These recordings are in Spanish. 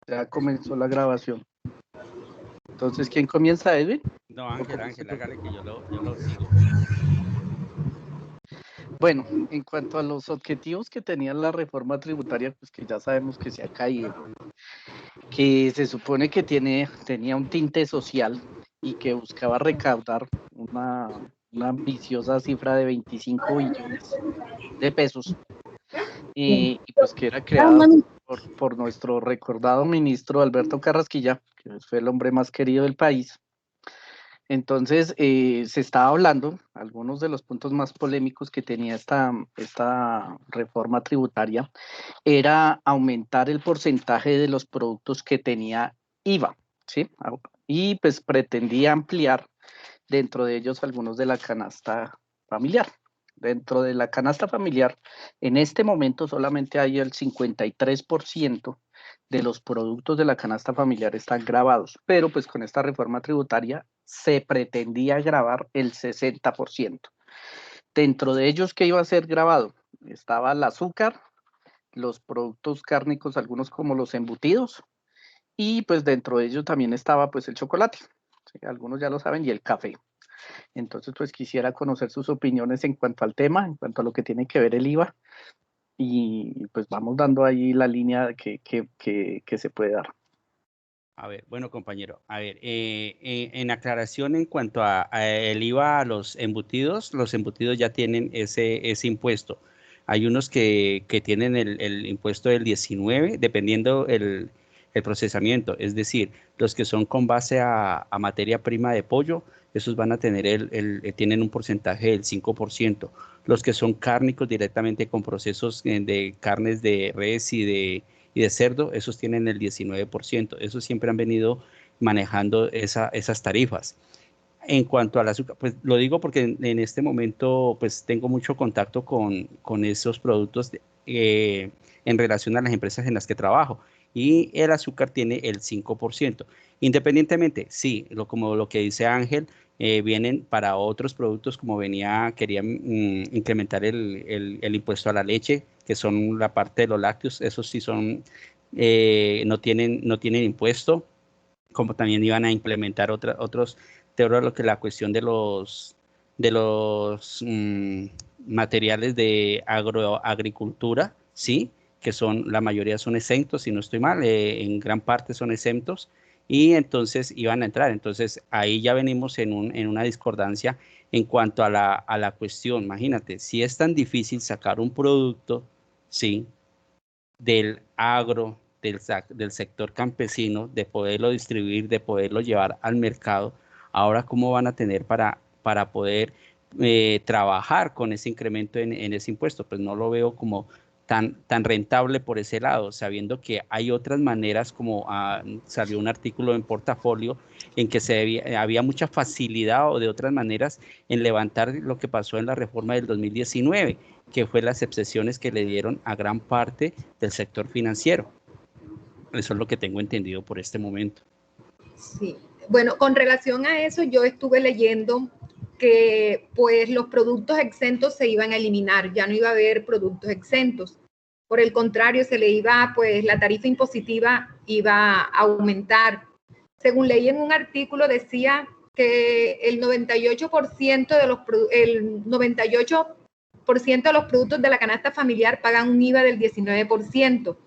Ya comenzó la grabación. Entonces, ¿quién comienza, Edwin? No, Ángel, hágale que yo lo sigo. Bueno, en cuanto a los objetivos que tenía la reforma tributaria, pues que ya sabemos que se ha caído, que se supone que tenía un tinte social y que buscaba recaudar una ambiciosa cifra de 25 billones de pesos, y pues que era creado por nuestro recordado ministro Alberto Carrasquilla, que fue el hombre más querido del país. Entonces, se estaba hablando, algunos de los puntos más polémicos que tenía esta reforma tributaria, era aumentar el porcentaje de los productos que tenía IVA, ¿sí? Y pues pretendía ampliar dentro de ellos algunos de la canasta familiar. Dentro de la canasta familiar, en este momento solamente hay el 53% de los productos de la canasta familiar están grabados, pero pues con esta reforma tributaria se pretendía grabar el 60%. Dentro de ellos, ¿qué iba a ser grabado? Estaba el azúcar, los productos cárnicos, algunos como los embutidos, y pues dentro de ellos también estaba pues el chocolate, ¿sí? Algunos ya lo saben, y el café. Entonces, pues quisiera conocer sus opiniones en cuanto al tema, en cuanto a lo que tiene que ver el IVA, y pues vamos dando ahí la línea que se puede dar. A ver, bueno, compañero, a ver, en aclaración en cuanto a el IVA a los embutidos ya tienen ese impuesto. Hay unos que tienen el impuesto del 19, dependiendo el procesamiento. Es decir, los que son con base a materia prima de pollo, esos van a tener tienen un porcentaje del 5%. Los que son cárnicos directamente con procesos de carnes de res y de cerdo, esos tienen el 19%. Esos siempre han venido manejando esas tarifas. En cuanto al azúcar, pues lo digo porque en este momento pues tengo mucho contacto con esos productos en relación a las empresas en las que trabajo, y el azúcar tiene el 5%. Independientemente, sí, como lo que dice Ángel, vienen para otros productos, como querían incrementar el impuesto a la leche, que son la parte de los lácteos. Esos sí son, no tienen impuesto, como también iban a implementar otros temas, lo que la cuestión de los materiales de agricultura, sí, que la mayoría son exentos, si no estoy mal, en gran parte son exentos, y entonces iban a entrar. Entonces ahí ya venimos en una discordancia en cuanto a la cuestión. Imagínate, si es tan difícil sacar un producto, sí, del agro, del sector campesino, de poderlo distribuir, de poderlo llevar al mercado, ahora cómo van a tener para poder trabajar con ese incremento en ese impuesto. Pues no lo veo como tan rentable por ese lado, sabiendo que hay otras maneras, como salió un artículo en Portafolio en que había mucha facilidad, o de otras maneras, en levantar lo que pasó en la reforma del 2019, que fue las excepciones que le dieron a gran parte del sector financiero. Eso es lo que tengo entendido por este momento. Sí, bueno, con relación a eso, yo estuve leyendo que pues los productos exentos se iban a eliminar, ya no iba a haber productos exentos. Por el contrario, pues la tarifa impositiva iba a aumentar. Según leí en un artículo, decía que el 98% de los productos de la canasta familiar pagan un IVA del 19%.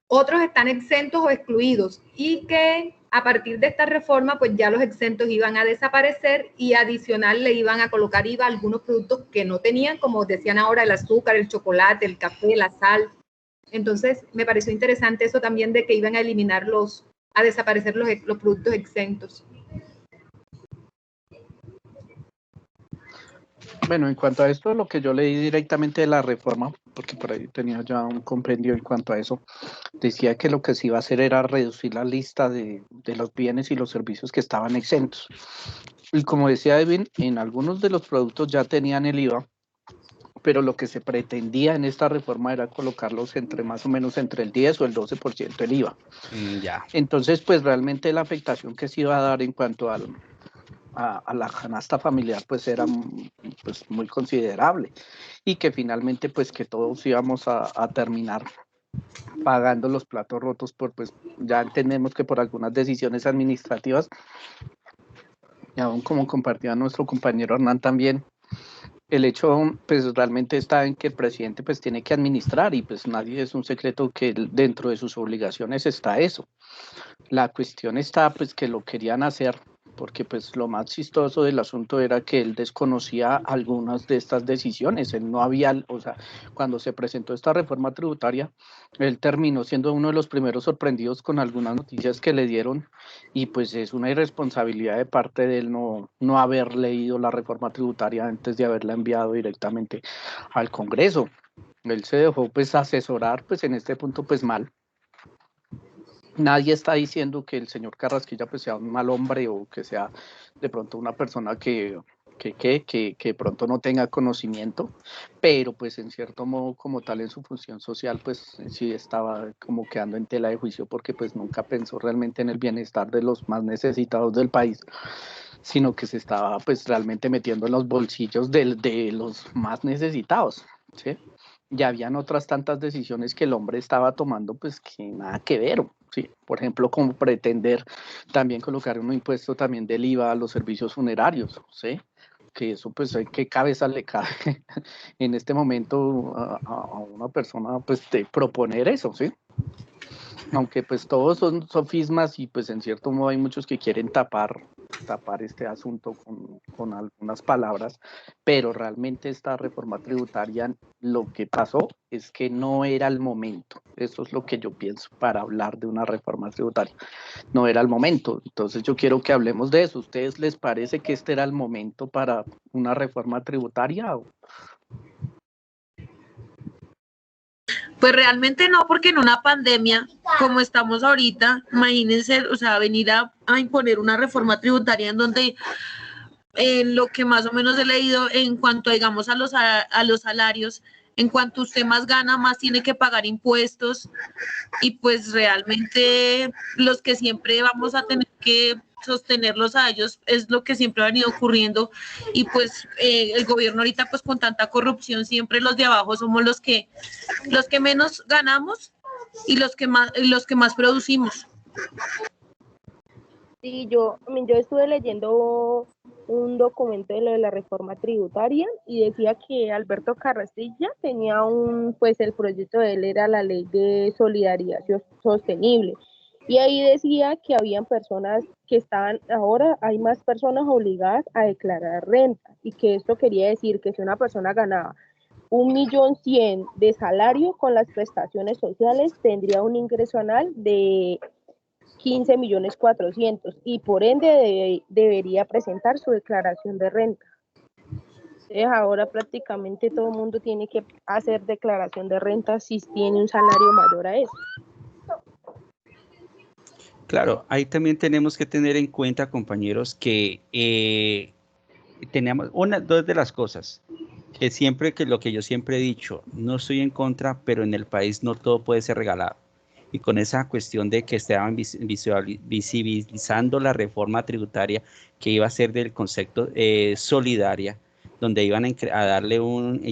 Otros están exentos o excluidos, y que a partir de esta reforma pues ya los exentos iban a desaparecer, y adicional le iban a colocar IVA a algunos productos que no tenían, como decían ahora, el azúcar, el chocolate, el café, la sal. Entonces me pareció interesante eso también, de que iban a desaparecer los productos exentos. Bueno, en cuanto a esto, lo que yo leí directamente de la reforma, porque por ahí tenía ya un compendio en cuanto a eso, decía que lo que se iba a hacer era reducir la lista de los bienes y los servicios que estaban exentos. Y como decía Edwin, en algunos de los productos ya tenían el IVA, pero lo que se pretendía en esta reforma era colocarlos más o menos entre el 10 o el 12% del IVA. Ya. Entonces, pues realmente la afectación que se iba a dar en cuanto a la canasta familiar pues era pues muy considerable, y que finalmente pues que todos íbamos a terminar pagando los platos rotos por, pues ya entendemos que por algunas decisiones administrativas, y aún como compartía nuestro compañero Hernán también, el hecho pues realmente está en que el presidente pues tiene que administrar y pues nadie es un secreto que dentro de sus obligaciones está eso. La cuestión está pues que lo querían hacer porque pues lo más chistoso del asunto era que él desconocía algunas de estas decisiones, él no había, o sea, cuando se presentó esta reforma tributaria, él terminó siendo uno de los primeros sorprendidos con algunas noticias que le dieron y pues es una irresponsabilidad de parte de él no haber leído la reforma tributaria antes de haberla enviado directamente al Congreso. Él se dejó pues asesorar pues en este punto pues mal. Nadie está diciendo que el señor Carrasquilla pues sea un mal hombre o que sea de pronto una persona que de pronto no tenga conocimiento, pero pues en cierto modo como tal en su función social pues sí estaba como quedando en tela de juicio porque pues nunca pensó realmente en el bienestar de los más necesitados del país, sino que se estaba pues realmente metiendo en los bolsillos de los más necesitados, ¿sí? Ya habían otras tantas decisiones que el hombre estaba tomando, pues que nada que ver, ¿sí? Por ejemplo, como pretender también colocar un impuesto también del IVA a los servicios funerarios, ¿sí? Que eso, pues, ¿qué cabeza le cabe en este momento a una persona, pues, de proponer eso, ¿sí? Aunque, pues, todos son sofismas y, pues, en cierto modo hay muchos que quieren tapar este asunto con algunas palabras, pero realmente esta reforma tributaria lo que pasó es que no era el momento. Eso es lo que yo pienso para hablar de una reforma tributaria. No era el momento. Entonces yo quiero que hablemos de eso. ¿Ustedes les parece que este era el momento para una reforma tributaria? Pues realmente no, porque en una pandemia como estamos ahorita, imagínense, o sea, venir a imponer una reforma tributaria en donde lo que más o menos he leído en cuanto, digamos, a los salarios, en cuanto usted más gana, más tiene que pagar impuestos y pues realmente los que siempre vamos a tener que sostenerlos a ellos es lo que siempre ha venido ocurriendo y pues el gobierno ahorita pues con tanta corrupción siempre los de abajo somos los que menos ganamos y los que más producimos. Sí, yo estuve leyendo un documento de lo de la reforma tributaria y decía que Alberto Carrasquilla tenía pues el proyecto de él era la ley de solidaridad sostenible. Y ahí decía que habían personas que ahora hay más personas obligadas a declarar renta y que esto quería decir que si una persona ganaba 1.100.000 de salario con las prestaciones sociales, tendría un ingreso anual de 15.400.000 y por ende debería presentar su declaración de renta. Entonces ahora prácticamente todo el mundo tiene que hacer declaración de renta si tiene un salario mayor a eso. Claro, ahí también tenemos que tener en cuenta, compañeros, que tenemos dos de las cosas, que siempre que lo que yo siempre he dicho, no estoy en contra, pero en el país no todo puede ser regalado. Y con esa cuestión de que estaban visibilizando la reforma tributaria que iba a ser del concepto solidaria, donde iban a darle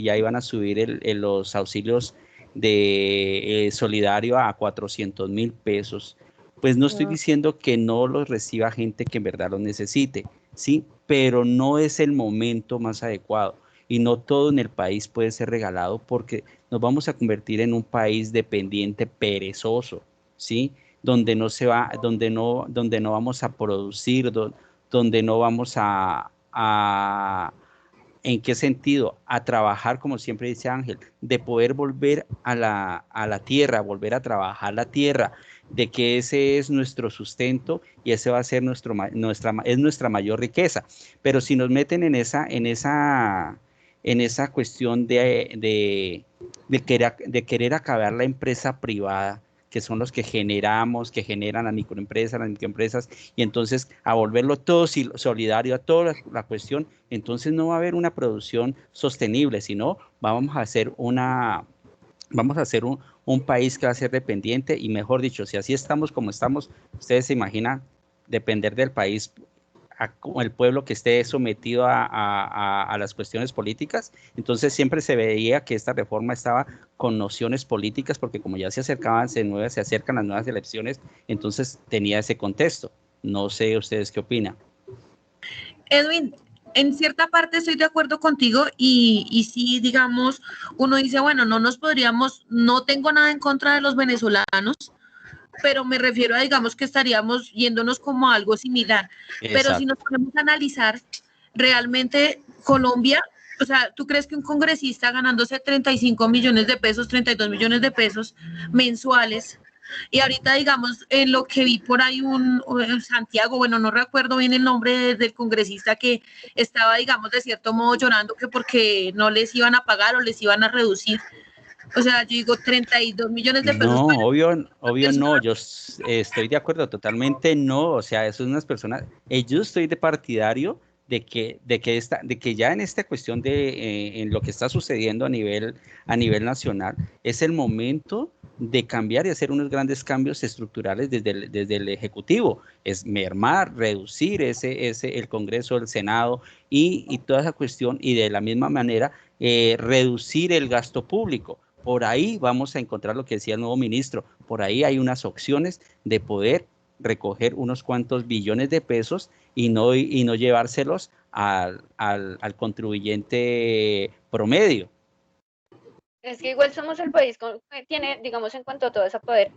ya iban a subir los auxilios de solidario a 400.000 pesos. Pues no estoy diciendo que no los reciba gente que en verdad los necesite, ¿sí? Pero no es el momento más adecuado y no todo en el país puede ser regalado porque nos vamos a convertir en un país dependiente, perezoso, ¿sí? Donde no vamos a producir, donde no vamos ¿en qué sentido? A trabajar, como siempre dice Ángel, de poder volver a la tierra, volver a trabajar la tierra, de que ese es nuestro sustento y ese va a ser nuestra mayor riqueza. Pero si nos meten en esa cuestión de querer acabar la empresa privada, que son los que generan las microempresas, y entonces a volverlo todo solidario a toda la cuestión, entonces no va a haber una producción sostenible, sino vamos a hacer un país que va a ser dependiente y mejor dicho, si así estamos como estamos, ustedes se imaginan depender del país como el pueblo que esté sometido a las cuestiones políticas. Entonces siempre se veía que esta reforma estaba con nociones políticas, porque como ya se acercan las nuevas elecciones, entonces tenía ese contexto. No sé ustedes qué opinan. Edwin, en cierta parte estoy de acuerdo contigo y sí, digamos, uno dice, bueno, no tengo nada en contra de los venezolanos, pero me refiero a, digamos, que estaríamos yéndonos como a algo similar. Pero si Exacto. nos podemos analizar, realmente Colombia, o sea, ¿tú crees que un congresista ganándose 35 millones de pesos, 32 millones de pesos mensuales, y ahorita, digamos, en lo que vi por ahí Santiago, bueno, no recuerdo bien el nombre del congresista que estaba, digamos, de cierto modo llorando que porque no les iban a pagar o les iban a reducir? O sea, yo digo 32 millones de pesos. No, obvio no, yo estoy de acuerdo totalmente, no, o sea, eso es unas personas, yo estoy de partidario de que ya en esta cuestión en lo que está sucediendo a nivel nacional, es el momento de cambiar y hacer unos grandes cambios estructurales desde el Ejecutivo, es mermar, reducir el Congreso, el Senado y toda esa cuestión, y de la misma manera reducir el gasto público. Por ahí vamos a encontrar lo que decía el nuevo ministro, por ahí hay unas opciones de poder recoger unos cuantos billones de pesos y no llevárselos al contribuyente promedio. Es que igual somos el país que tiene, digamos, en cuanto a todo ese poder,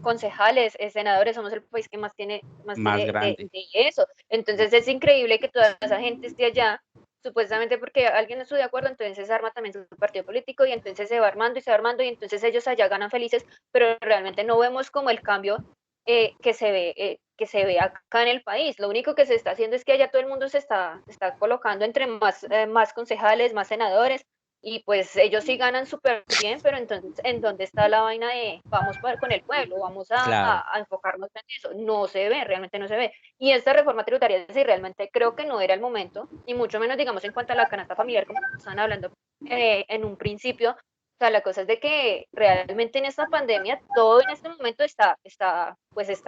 concejales, senadores, somos el país que más tiene Grande. de eso. Entonces es increíble que toda esa gente esté allá, supuestamente porque alguien no estuvo de acuerdo, entonces se arma también su partido político y entonces se va armando y se va armando y entonces ellos allá ganan felices, pero realmente no vemos como el cambio que se ve acá en el país. Lo único que se está haciendo es que allá todo el mundo se está colocando entre más concejales, más senadores, y pues ellos sí ganan súper bien, pero entonces, ¿en dónde está la vaina de vamos con el pueblo, vamos Claro. a enfocarnos en eso? No se ve, realmente no se ve. Y esta reforma tributaria, sí, realmente creo que no era el momento, y mucho menos, digamos, en cuanto a la canasta familiar, como estaban hablando en un principio. O sea, la cosa es de que realmente en esta pandemia todo en este momento está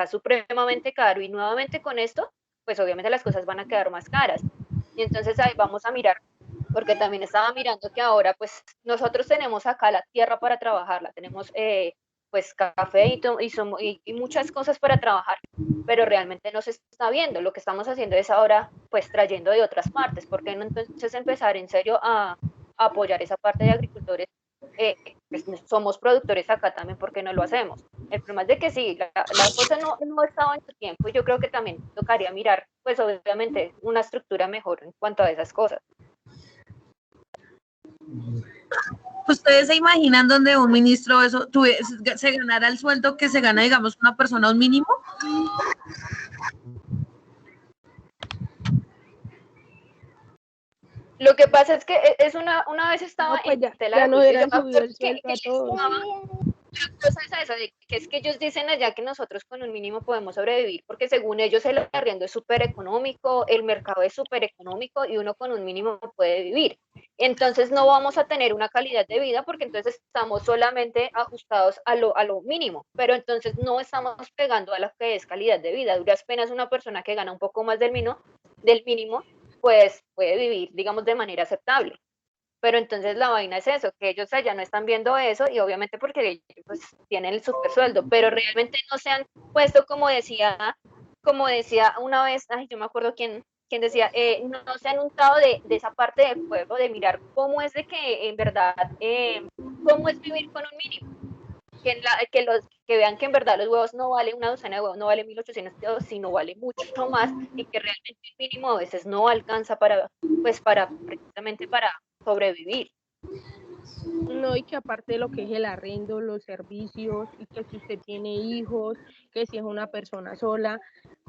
supremamente caro, y nuevamente con esto, pues obviamente las cosas van a quedar más caras. Y entonces ahí vamos a mirar, porque también estaba mirando que ahora pues nosotros tenemos acá la tierra para trabajarla, tenemos pues café y muchas cosas para trabajar, pero realmente no se está viendo. Lo que estamos haciendo es ahora pues trayendo de otras partes. ¿Por qué no entonces empezar en serio a apoyar esa parte de agricultores? Pues somos productores acá también, ¿por qué no lo hacemos? El problema es de que sí, la cosa no estaba en su tiempo, y yo creo que también tocaría mirar, pues obviamente, una estructura mejor en cuanto a esas cosas. ¿Ustedes se imaginan donde un ministro se ganara el sueldo que se gana, digamos, una persona un mínimo? Lo que pasa es que es una vez estaba No, pues en ya tela de no juicio, hubieran subido el sueldo a todos. cosa es esa, de que es que ellos dicen allá que nosotros con un mínimo podemos sobrevivir, porque según ellos el arriendo es súper económico, el mercado es súper económico y uno con un mínimo puede vivir. Entonces no vamos a tener una calidad de vida, porque entonces estamos solamente ajustados a lo mínimo, pero entonces no estamos pegando a lo que es calidad de vida. Duras penas una persona que gana un poco más del mínimo, pues puede vivir, digamos, de manera aceptable. Pero entonces la vaina es eso, que ellos allá no están viendo eso, y obviamente porque ellos pues tienen el super sueldo, pero realmente no se han puesto, como decía una vez, ay, yo me acuerdo quién decía, no se han untado de esa parte del pueblo, de mirar cómo es de que en verdad, cómo es vivir con un mínimo. Que vean que en verdad los huevos no valen, una docena de huevos no vale 1.800 pesos, sino vale mucho más, y que realmente el mínimo a veces no alcanza precisamente para sobrevivir. No, y que aparte de lo que es el arriendo, los servicios, y que si usted tiene hijos, que si es una persona sola,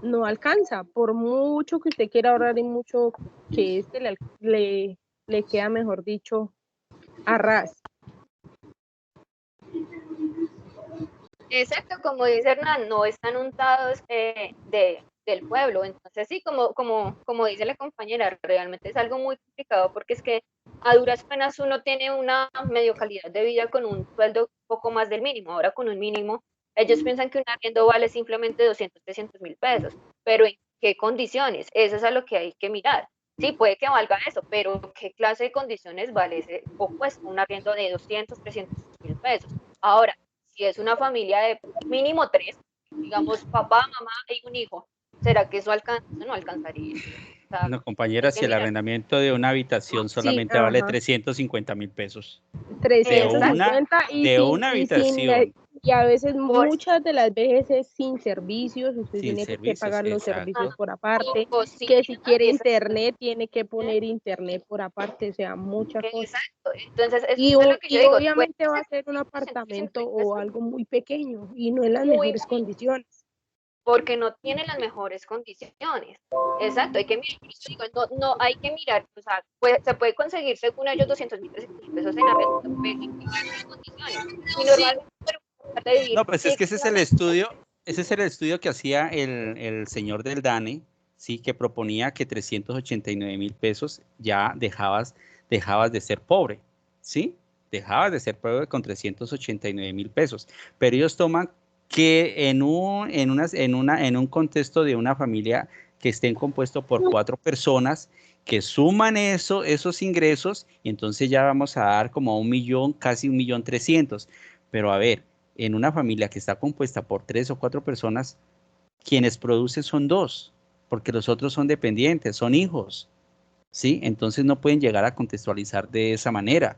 no alcanza. Por mucho que usted quiera ahorrar y mucho que le queda, mejor dicho, a ras. Exacto, como dice Hernán, no están untados del pueblo. Entonces sí, como dice la compañera, realmente es algo muy complicado, porque es que a duras penas uno tiene una medio calidad de vida con un sueldo poco más del mínimo. Ahora con un mínimo Ellos piensan que un arriendo vale simplemente 200, 300 mil pesos, pero ¿en qué condiciones? Eso es a lo que hay que mirar. Sí, puede que valga eso, pero ¿qué clase de condiciones vale ese, o cuesta un arriendo de 200, 300 mil pesos? Ahora, si es una familia de mínimo 3, digamos papá, mamá y un hijo, ¿será que eso alcanza? No alcanzaría. O sea, No, compañera, si el mirar. arrendamiento de una habitación Sí, solamente vale ajá. 350 mil pesos. 350 de una habitación. y a veces, Por- muchas de las veces sin servicios, usted Sin tiene que servicios, pagar los exacto. servicios por aparte, Cocina, que si quiere y esa- internet, tiene que poner internet por aparte, o sea, muchas cosas. exacto. Entonces, eso Y, es lo que yo y digo. obviamente va a Puede ser un ser apartamento 300 o pesos, algo muy pequeño y no en las muy mejores condiciones. porque no tienen las mejores condiciones. Exacto, hay que mirar, por eso digo, no hay que mirar, o sea, se puede conseguir según ellos 200.000, 300.000 pesos en arrendo, pero ¿en qué clase de condiciones? Y normalmente para un lugar de vivir, No, pues es que ese es el estudio que hacía el señor del DANE, sí, que proponía que 389 mil pesos ya dejabas de ser pobre, ¿sí? Dejabas de ser pobre con 389 mil pesos. Pero ellos toman que en un contexto de una familia que estén compuesto por 4 personas, que suman esos ingresos, y entonces ya vamos a dar como 1 millón, casi 1.300.000. Pero a ver, en una familia que está compuesta por 3 o 4 personas, quienes producen son 2, porque los otros son dependientes, son hijos, ¿sí? Entonces no pueden llegar a contextualizar de esa manera,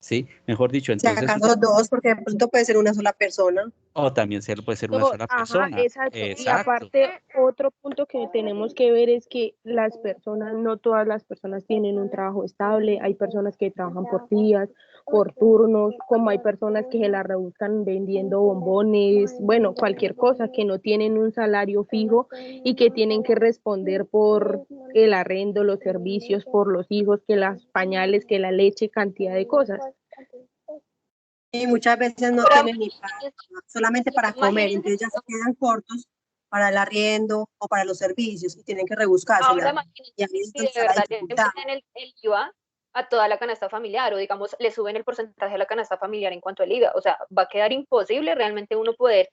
¿sí? Mejor dicho, Si entonces, acaso dos, porque de pronto puede ser una sola persona. o también puede ser una No, sola ajá, persona, exacto. Y exacto. aparte, otro punto que tenemos que ver es que las personas, no todas las personas tienen un trabajo estable. Hay personas que trabajan por días, por turnos, como hay personas que se la rebuscan vendiendo bombones, bueno, cualquier cosa, que no tienen un salario fijo y que tienen que responder por el arrendo, los servicios, por los hijos, que las pañales, que la leche, cantidad de cosas. Y muchas veces no Pero tienen ni para, solamente para comer, entonces ya se quedan cortos para el arriendo o para los servicios y tienen que ahora rebuscársela. imagínense Y ahí es si donde de está la verdad le dificultad. meten el IVA a toda la canasta familiar, o digamos, le suben el porcentaje de la canasta familiar en cuanto al IVA, o sea, va a quedar imposible realmente uno poder,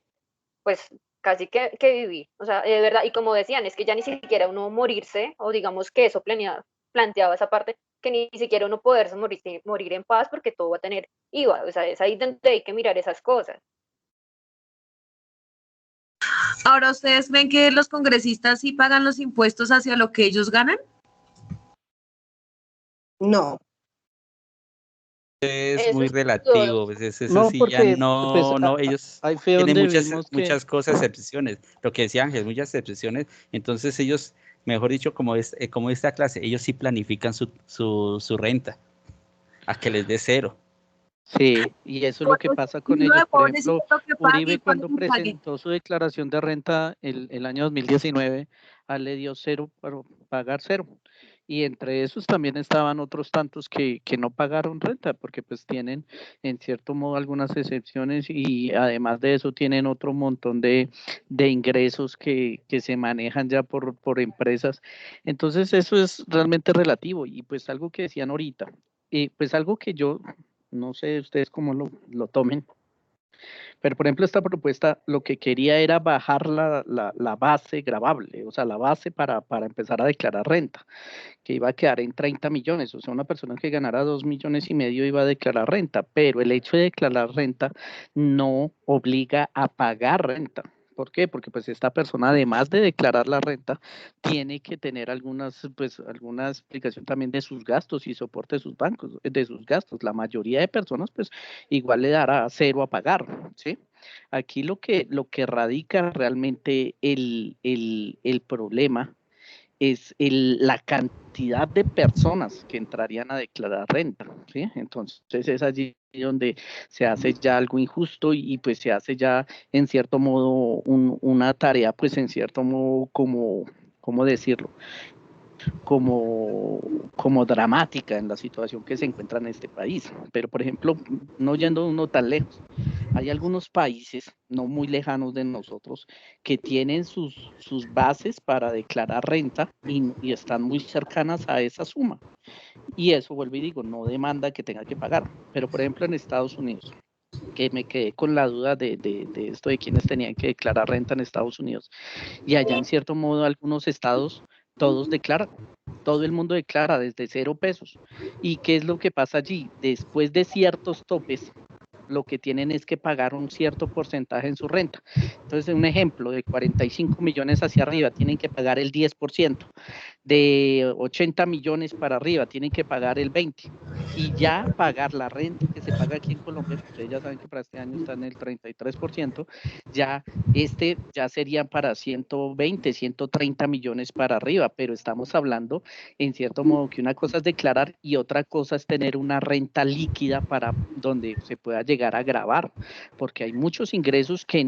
pues, casi que vivir, o sea, de verdad, y como decían, es que ya ni siquiera uno morirse, o digamos que eso planteaba esa parte, que ni siquiera uno poderse morir en paz porque todo va a tener IVA, o sea, es ahí donde hay que mirar esas cosas. Ahora, ¿ustedes ven que los congresistas sí pagan los impuestos hacia lo que ellos ganan? No, Es Eso muy es todo. relativo, pues eso No, sí ya porque pues no, ellos ahí fue tienen donde vimos que muchas cosas, excepciones, lo que decía Ángel, muchas excepciones, entonces ellos, mejor dicho, como esta clase, ellos sí planifican su renta, a que les dé cero. sí, y eso es lo que Bueno, pasa y con uno ellos. de Por pobre ejemplo, necesita lo que pague y Uribe cuando cuando no pague. presentó su declaración de renta el año 2019, le dio cero para pagar cero. Y entre esos también estaban otros tantos que no pagaron renta, porque pues tienen en cierto modo algunas excepciones y además de eso tienen otro montón de ingresos que se manejan ya por empresas. Entonces eso es realmente relativo y pues algo que decían ahorita, y pues algo que yo no sé ustedes cómo lo tomen, pero por ejemplo esta propuesta lo que quería era bajar la base gravable, o sea, la base para empezar a declarar renta, que iba a quedar en 30 millones, o sea, una persona que ganara 2,5 millones iba a declarar renta, pero el hecho de declarar renta no obliga a pagar renta. ¿Por qué? Porque pues esta persona, además de declarar la renta, tiene que tener alguna explicación también de sus gastos y soporte de sus bancos, de sus gastos. La mayoría de personas, pues, igual le dará cero a pagar, ¿sí? Aquí lo que radica realmente el problema es la cantidad de personas que entrarían a declarar renta, ¿sí? Entonces es allí donde se hace ya algo injusto y pues se hace ya en cierto modo una tarea, pues en cierto modo como, ¿cómo decirlo? Como dramática en la situación que se encuentra en este país. Pero, por ejemplo, no yendo uno tan lejos, hay algunos países no muy lejanos de nosotros que tienen sus bases para declarar renta y están muy cercanas a esa suma. Y eso, vuelvo y digo, no demanda que tenga que pagar. Pero, por ejemplo, en Estados Unidos, que me quedé con la duda de esto de quienes tenían que declarar renta en Estados Unidos. Y allá en cierto modo algunos estados, todos declaran, todo el mundo declara desde 0 pesos. ¿Y qué es lo que pasa allí? Después de ciertos topes, lo que tienen es que pagar un cierto porcentaje en su renta. Entonces, un ejemplo, de 45 millones hacia arriba, tienen que pagar el 10%. De 80 millones para arriba, tienen que pagar el 20%. Y ya pagar la renta que se paga aquí en Colombia, que ustedes ya saben que para este año está en el 33%, ya ya sería para 120, 130 millones para arriba, pero estamos hablando en cierto modo que una cosa es declarar y otra cosa es tener una renta líquida para donde se pueda llegar a gravar, porque hay muchos ingresos que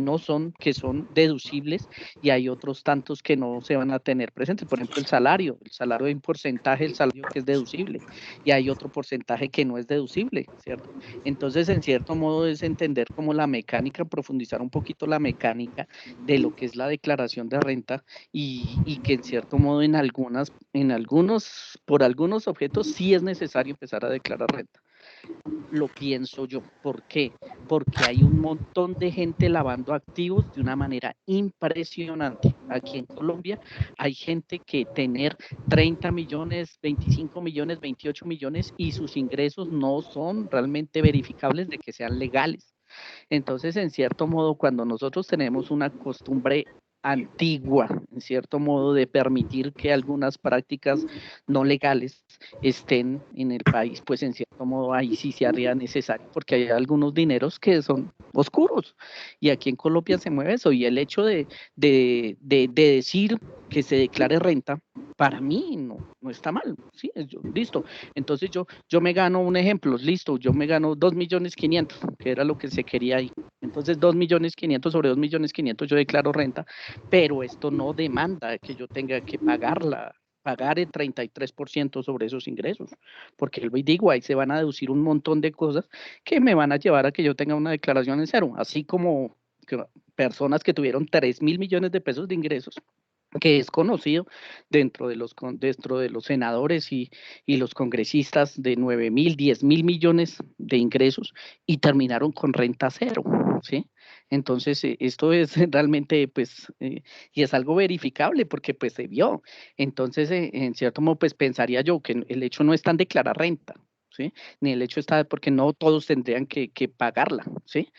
que son deducibles y hay otros tantos que no se van a tener presentes. Por ejemplo, el salario hay un porcentaje del salario que es deducible y hay otro porcentaje que no es deducible, ¿cierto? Entonces, en cierto modo es entender como la mecánica, profundizar un poquito la mecánica de lo que es la declaración de renta y que en cierto modo por algunos objetos sí es necesario empezar a declarar renta. Lo pienso yo. ¿Por qué? Porque hay un montón de gente lavando activos de una manera impresionante. Aquí en Colombia hay gente que tener 30 millones, 25 millones, 28 millones y sus ingresos no son realmente verificables de que sean legales. Entonces, en cierto modo, cuando nosotros tenemos una costumbre antigua, en cierto modo, de permitir que algunas prácticas no legales estén en el país, pues en cierto modo ahí sí se haría necesario, porque hay algunos dineros que son oscuros y aquí en Colombia se mueve eso y el hecho de decir que se declare renta, para mí no está mal, ¿sí? Listo, entonces yo me gano un ejemplo, listo, yo me gano 2.500.000, que era lo que se quería ahí. Entonces 2.500.000 sobre 2.500.000 yo declaro renta, pero esto no demanda que yo tenga que pagar el 33% sobre esos ingresos, porque el digo, ahí se van a deducir un montón de cosas que me van a llevar a que yo tenga una declaración en cero, así como personas que tuvieron 3.000 millones de pesos de ingresos, que es conocido dentro de los senadores y los congresistas de 9.000, 10.000 millones de ingresos y terminaron con renta cero, ¿sí? Entonces, esto es realmente, pues, y es algo verificable porque, pues, se vio. Entonces, en cierto modo, pues, pensaría yo que el hecho no está en declarar renta, ¿sí? Ni el hecho está porque no todos tendrían que pagarla, ¿sí?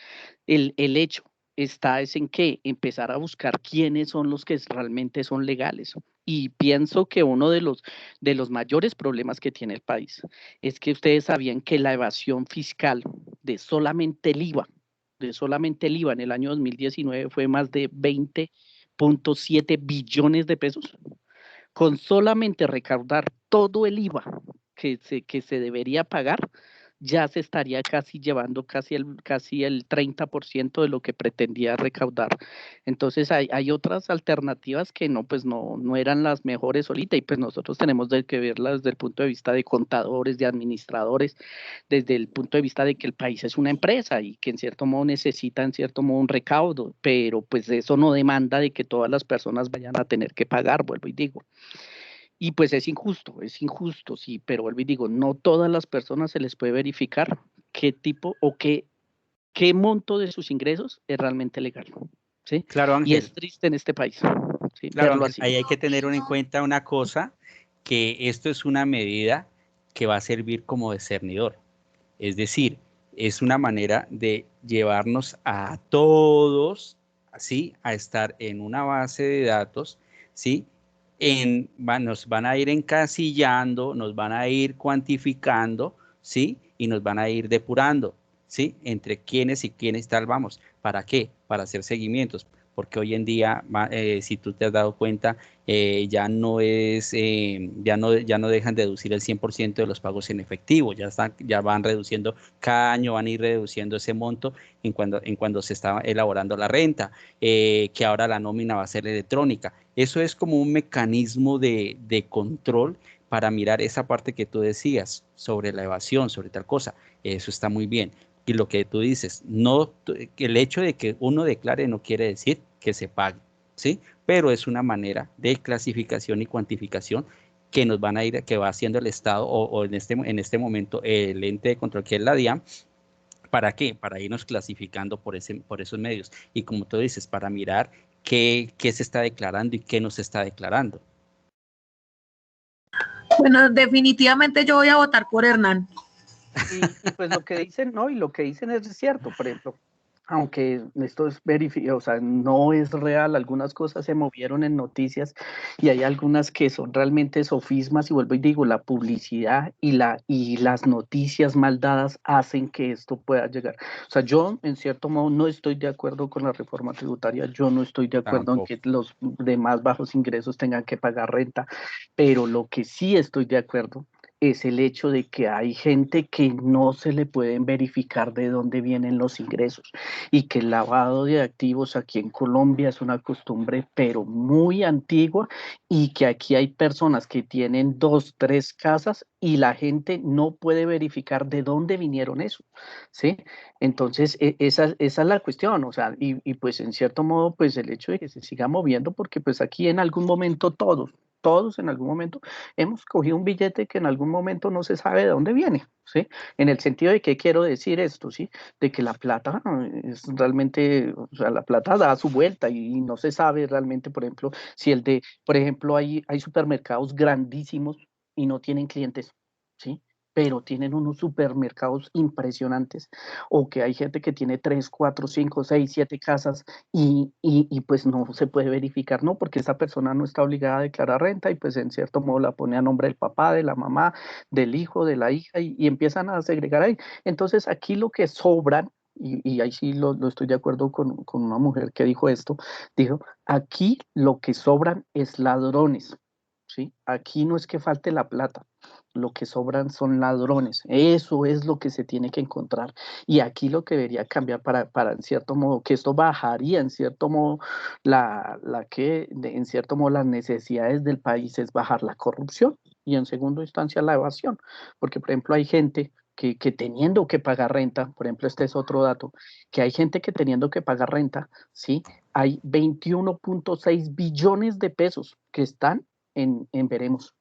El hecho está es en que empezar a buscar quiénes son los que realmente son legales. Y pienso que uno de los mayores problemas que tiene el país es que ustedes sabían que la evasión fiscal de solamente el IVA en el año 2019 fue más de 20.7 billones de pesos. Con solamente recaudar todo el IVA que se debería pagar, ya se estaría casi llevando casi el 30% de lo que pretendía recaudar. Entonces hay otras alternativas que pues no eran las mejores ahorita y pues nosotros tenemos que verlas desde el punto de vista de contadores, de administradores, desde el punto de vista de que el país es una empresa y que en cierto modo necesita en cierto modo un recaudo, pero pues eso no demanda de que todas las personas vayan a tener que pagar, vuelvo y digo. Y pues es injusto, sí, pero vuelvo y digo, no todas las personas se les puede verificar qué tipo o qué monto de sus ingresos es realmente legal, ¿sí? Claro, Y Ángel. es triste en este país, ¿sí? Claro, Verlo Ángel, así. ahí hay que tener en cuenta una cosa, que esto es una medida que va a servir como discernidor. Es decir, es una manera de llevarnos a todos, ¿sí? A estar en una base de datos, ¿sí? Nos van a ir encasillando, nos van a ir cuantificando, ¿sí? Y nos van a ir depurando, ¿sí? Entre quiénes y quiénes tal vamos. ¿Para qué? Para hacer seguimientos. Porque hoy en día, si tú te has dado cuenta, ya no dejan deducir el 100% de los pagos en efectivo, ya van reduciendo, cada año van a ir reduciendo ese monto en cuando se está elaborando la renta, que ahora la nómina va a ser electrónica. Eso es como un mecanismo de control para mirar esa parte que tú decías sobre la evasión, sobre tal cosa. Eso está muy bien. Y lo que tú dices, el hecho de que uno declare no quiere decir que se pague, ¿sí? Pero es una manera de clasificación y cuantificación que va haciendo el Estado o en este momento el ente de control que es la DIAN, ¿Para qué? Para irnos clasificando por esos medios. Y como tú dices, para mirar qué se está declarando y qué no se está declarando. Bueno, definitivamente yo voy a votar por Hernán. Y pues lo que dicen, no, y lo que dicen es cierto, por ejemplo, aunque esto es verificado, o sea, no es real, algunas cosas se movieron en noticias y hay algunas que son realmente sofismas, y vuelvo y digo, la publicidad y las noticias mal dadas hacen que esto pueda llegar. O sea, yo en cierto modo no estoy de acuerdo con la reforma tributaria, yo no estoy de acuerdo en Tampoco. que los de más bajos ingresos tengan que pagar renta, pero lo que sí estoy de acuerdo es el hecho de que hay gente que no se le pueden verificar de dónde vienen los ingresos, y que el lavado de activos aquí en Colombia es una costumbre pero muy antigua, y que aquí hay personas que tienen 2, 3 casas y la gente no puede verificar de dónde vinieron eso, ¿sí? Entonces, esa es la cuestión, o sea, y pues en cierto modo, pues el hecho de que se siga moviendo, porque pues aquí en algún momento todos en algún momento hemos cogido un billete que en algún momento no se sabe de dónde viene, ¿sí? En el sentido de que quiero decir esto, ¿sí? De que la plata es realmente, o sea, la plata da su vuelta y no se sabe realmente, por ejemplo, si por ejemplo, hay supermercados grandísimos y no tienen clientes, ¿sí? Pero tienen unos supermercados impresionantes, o que hay gente que tiene 3, 4, 5, 6, 7 casas y pues no se puede verificar, ¿no? Porque esa persona no está obligada a declarar renta y pues en cierto modo la pone a nombre del papá, de la mamá, del hijo, de la hija, y empiezan a segregar ahí. Entonces aquí lo que sobran, y ahí sí lo estoy de acuerdo con una mujer que dijo esto, dijo, aquí lo que sobran es ladrones, ¿sí? Aquí no es que falte la plata, lo que sobran son ladrones. Eso es lo que se tiene que encontrar. Y aquí lo que debería cambiar para en cierto modo, que esto bajaría en cierto modo en cierto modo las necesidades del país, es bajar la corrupción y en segunda instancia la evasión. Porque, por ejemplo, hay gente que teniendo que pagar renta, por ejemplo, este es otro dato, que hay gente que teniendo que pagar renta, ¿sí? Hay 21.6 billones de pesos que están en veremos,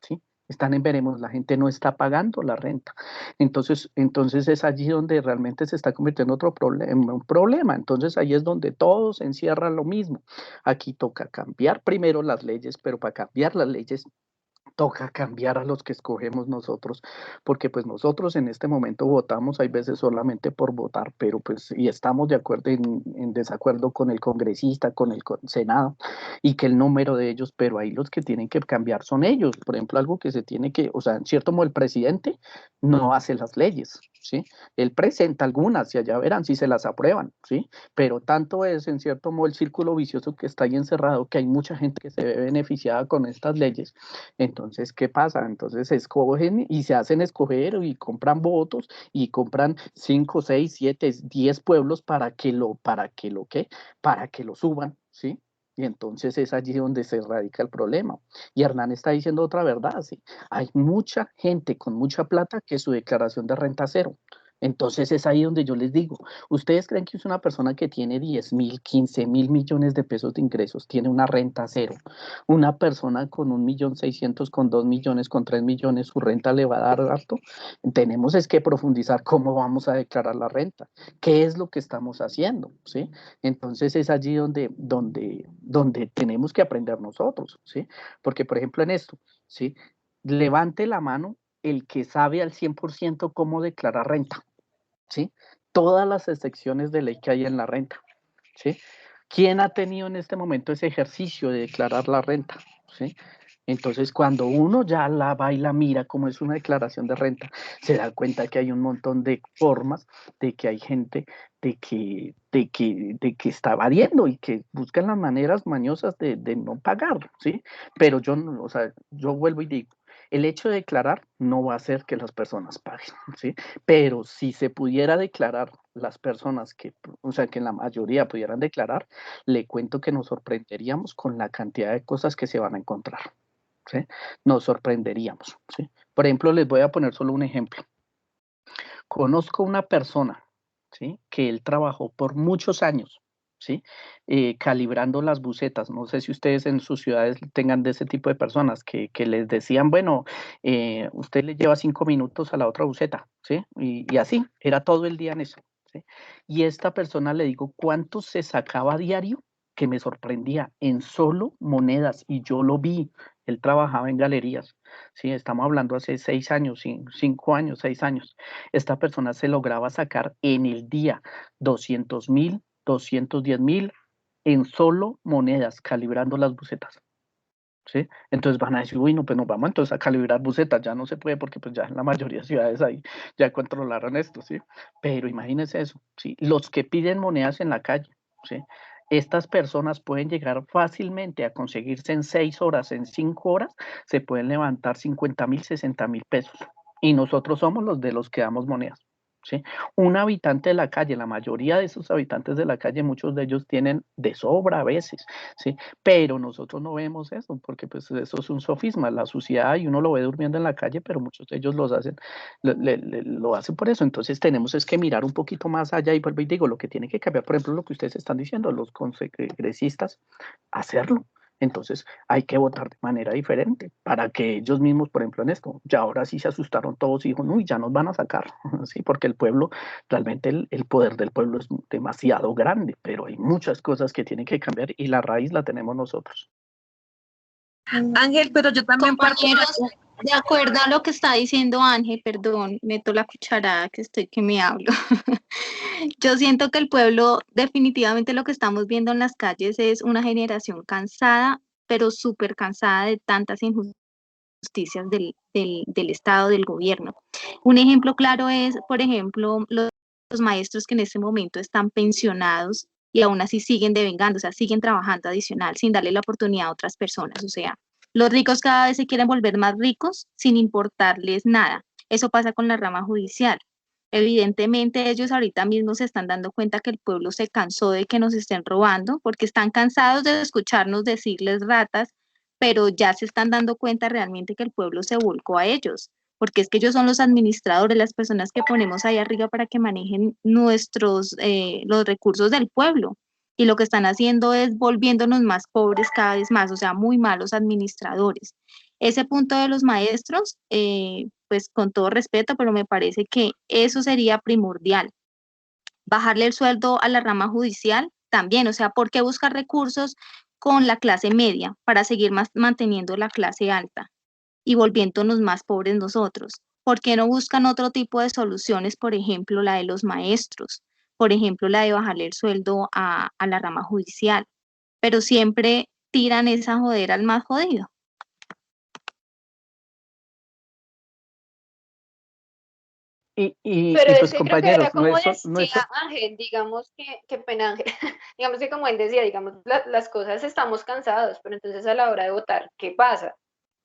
¿sí? Están en veremos, la gente no está pagando la renta. Entonces es allí donde realmente se está convirtiendo en un problema. Entonces ahí es donde todo se encierra lo mismo. Aquí toca cambiar primero las leyes, pero para cambiar las leyes toca cambiar a los que escogemos nosotros, porque pues nosotros en este momento votamos, hay veces solamente por votar, pero pues y estamos de acuerdo en desacuerdo con el congresista, con el Senado, y que el número de ellos, pero ahí los que tienen que cambiar son ellos. Por ejemplo, algo que se tiene que, o sea, en cierto modo el presidente no hace las leyes, ¿sí? Él presenta algunas y allá verán si se las aprueban, ¿sí? Pero tanto es en cierto modo el círculo vicioso que está ahí encerrado, que hay mucha gente que se ve beneficiada con estas leyes. Entonces, ¿qué pasa? Entonces escogen y se hacen escoger y compran votos y compran 5, 6, 7, 10 pueblos para que lo suban, ¿sí? Y entonces es allí donde se radica el problema. Y Hernán está diciendo otra verdad, ¿sí? Hay mucha gente con mucha plata que su declaración de renta cero. Entonces es ahí donde yo les digo, ¿ustedes creen que es una persona que tiene 10.000, 15.000 millones de pesos de ingresos, tiene una renta cero? Una persona con 1.600.000, con 2 millones, con 3 millones, su renta le va a dar harto. Tenemos es que profundizar cómo vamos a declarar la renta, qué es lo que estamos haciendo, ¿sí? Entonces es allí donde tenemos que aprender nosotros, ¿sí? Porque, por ejemplo, en esto, ¿sí? Levante la mano el que sabe al 100% cómo declarar renta, ¿sí? Todas las excepciones de ley que hay en la renta, ¿sí? ¿Quién ha tenido en este momento ese ejercicio de declarar la renta? ¿Sí? Entonces, cuando uno ya la va y la mira como es una declaración de renta, se da cuenta que hay un montón de formas, de que hay gente de que está evadiendo y que buscan las maneras mañosas de no pagar, ¿sí? Pero yo, o sea, yo vuelvo y digo, el hecho de declarar no va a hacer que las personas paguen, ¿sí? Pero si se pudiera declarar las personas o sea, que la mayoría pudieran declarar, le cuento que nos sorprenderíamos con la cantidad de cosas que se van a encontrar, ¿sí? Nos sorprenderíamos, ¿sí? Por ejemplo, les voy a poner solo un ejemplo. Conozco una persona, ¿sí? Que él trabajó por muchos años, ¿sí? Calibrando las bucetas. No sé si ustedes en sus ciudades tengan de ese tipo de personas que les decían, bueno, usted le lleva 5 minutos a la otra buceta, ¿sí? Y así, era todo el día en eso, ¿sí? Y esta persona le digo, ¿cuánto se sacaba a diario? Que me sorprendía, en solo monedas, y yo lo vi, él trabajaba en galerías, ¿sí? Estamos hablando hace 6 años, 5 años, 6 años. Esta persona se lograba sacar en el día 200.000, 210.000 en solo monedas, calibrando las bucetas, ¿sí? Entonces van a decir, uy, no, pues nos vamos entonces a calibrar bucetas, ya no se puede porque pues ya en la mayoría de ciudades ahí ya controlaron esto, ¿sí? Pero imagínense eso, ¿sí? Los que piden monedas en la calle, ¿sí? Estas personas pueden llegar fácilmente a conseguirse en 6 horas, en 5 horas, se pueden levantar 50.000, 60.000 pesos. Y nosotros somos los de los que damos monedas, ¿sí? Un habitante de la calle, la mayoría de esos habitantes de la calle, muchos de ellos tienen de sobra a veces, ¿sí? Pero nosotros no vemos eso, porque pues eso es un sofisma, la suciedad, y uno lo ve durmiendo en la calle, pero muchos de ellos lo hacen por eso. Entonces tenemos es que mirar un poquito más allá, y vuelvo y digo, lo que tiene que cambiar, por ejemplo, lo que ustedes están diciendo, los congresistas, hacerlo. Entonces hay que votar de manera diferente para que ellos mismos, por ejemplo, en esto, ya ahora sí se asustaron todos y dijeron, uy, ya nos van a sacar, ¿sí? Porque el pueblo, realmente el poder del pueblo es demasiado grande, pero hay muchas cosas que tienen que cambiar y la raíz la tenemos nosotros. Ángel, pero yo también Compañeros, de acuerdo a lo que está diciendo Ángel, perdón, meto la cucharada que me hablo. Yo siento que el pueblo, definitivamente lo que estamos viendo en las calles es una generación cansada, pero súper cansada de tantas injusticias del Estado, del gobierno. Un ejemplo claro es, por ejemplo, los maestros que en este momento están pensionados y aún así siguen devengando, o sea, siguen trabajando adicional sin darle la oportunidad a otras personas. O sea, los ricos cada vez se quieren volver más ricos sin importarles nada. Eso pasa con la rama judicial. Evidentemente ellos ahorita mismo se están dando cuenta que el pueblo se cansó de que nos estén robando, porque están cansados de escucharnos decirles ratas, pero ya se están dando cuenta realmente que el pueblo se volcó a ellos, porque es que ellos son los administradores, las personas que ponemos ahí arriba para que manejen los recursos del pueblo. Y lo que están haciendo es volviéndonos más pobres cada vez más, o sea, muy malos administradores. Ese punto de los maestros, pues con todo respeto, pero me parece que eso sería primordial. Bajarle el sueldo a la rama judicial también, o sea, ¿por qué buscar recursos con la clase media para seguir manteniendo la clase alta y volviéndonos más pobres nosotros? ¿Por qué no buscan otro tipo de soluciones, por ejemplo, la de los maestros, por ejemplo, la de bajarle el sueldo a la rama judicial? Pero siempre tiran esa jodera al más jodido. Pero Pues es que creo que era compañeros, como decía Ángel, digamos que pena Ángel, digamos que como él decía, digamos, las cosas estamos cansados, pero entonces a la hora de votar, ¿qué pasa?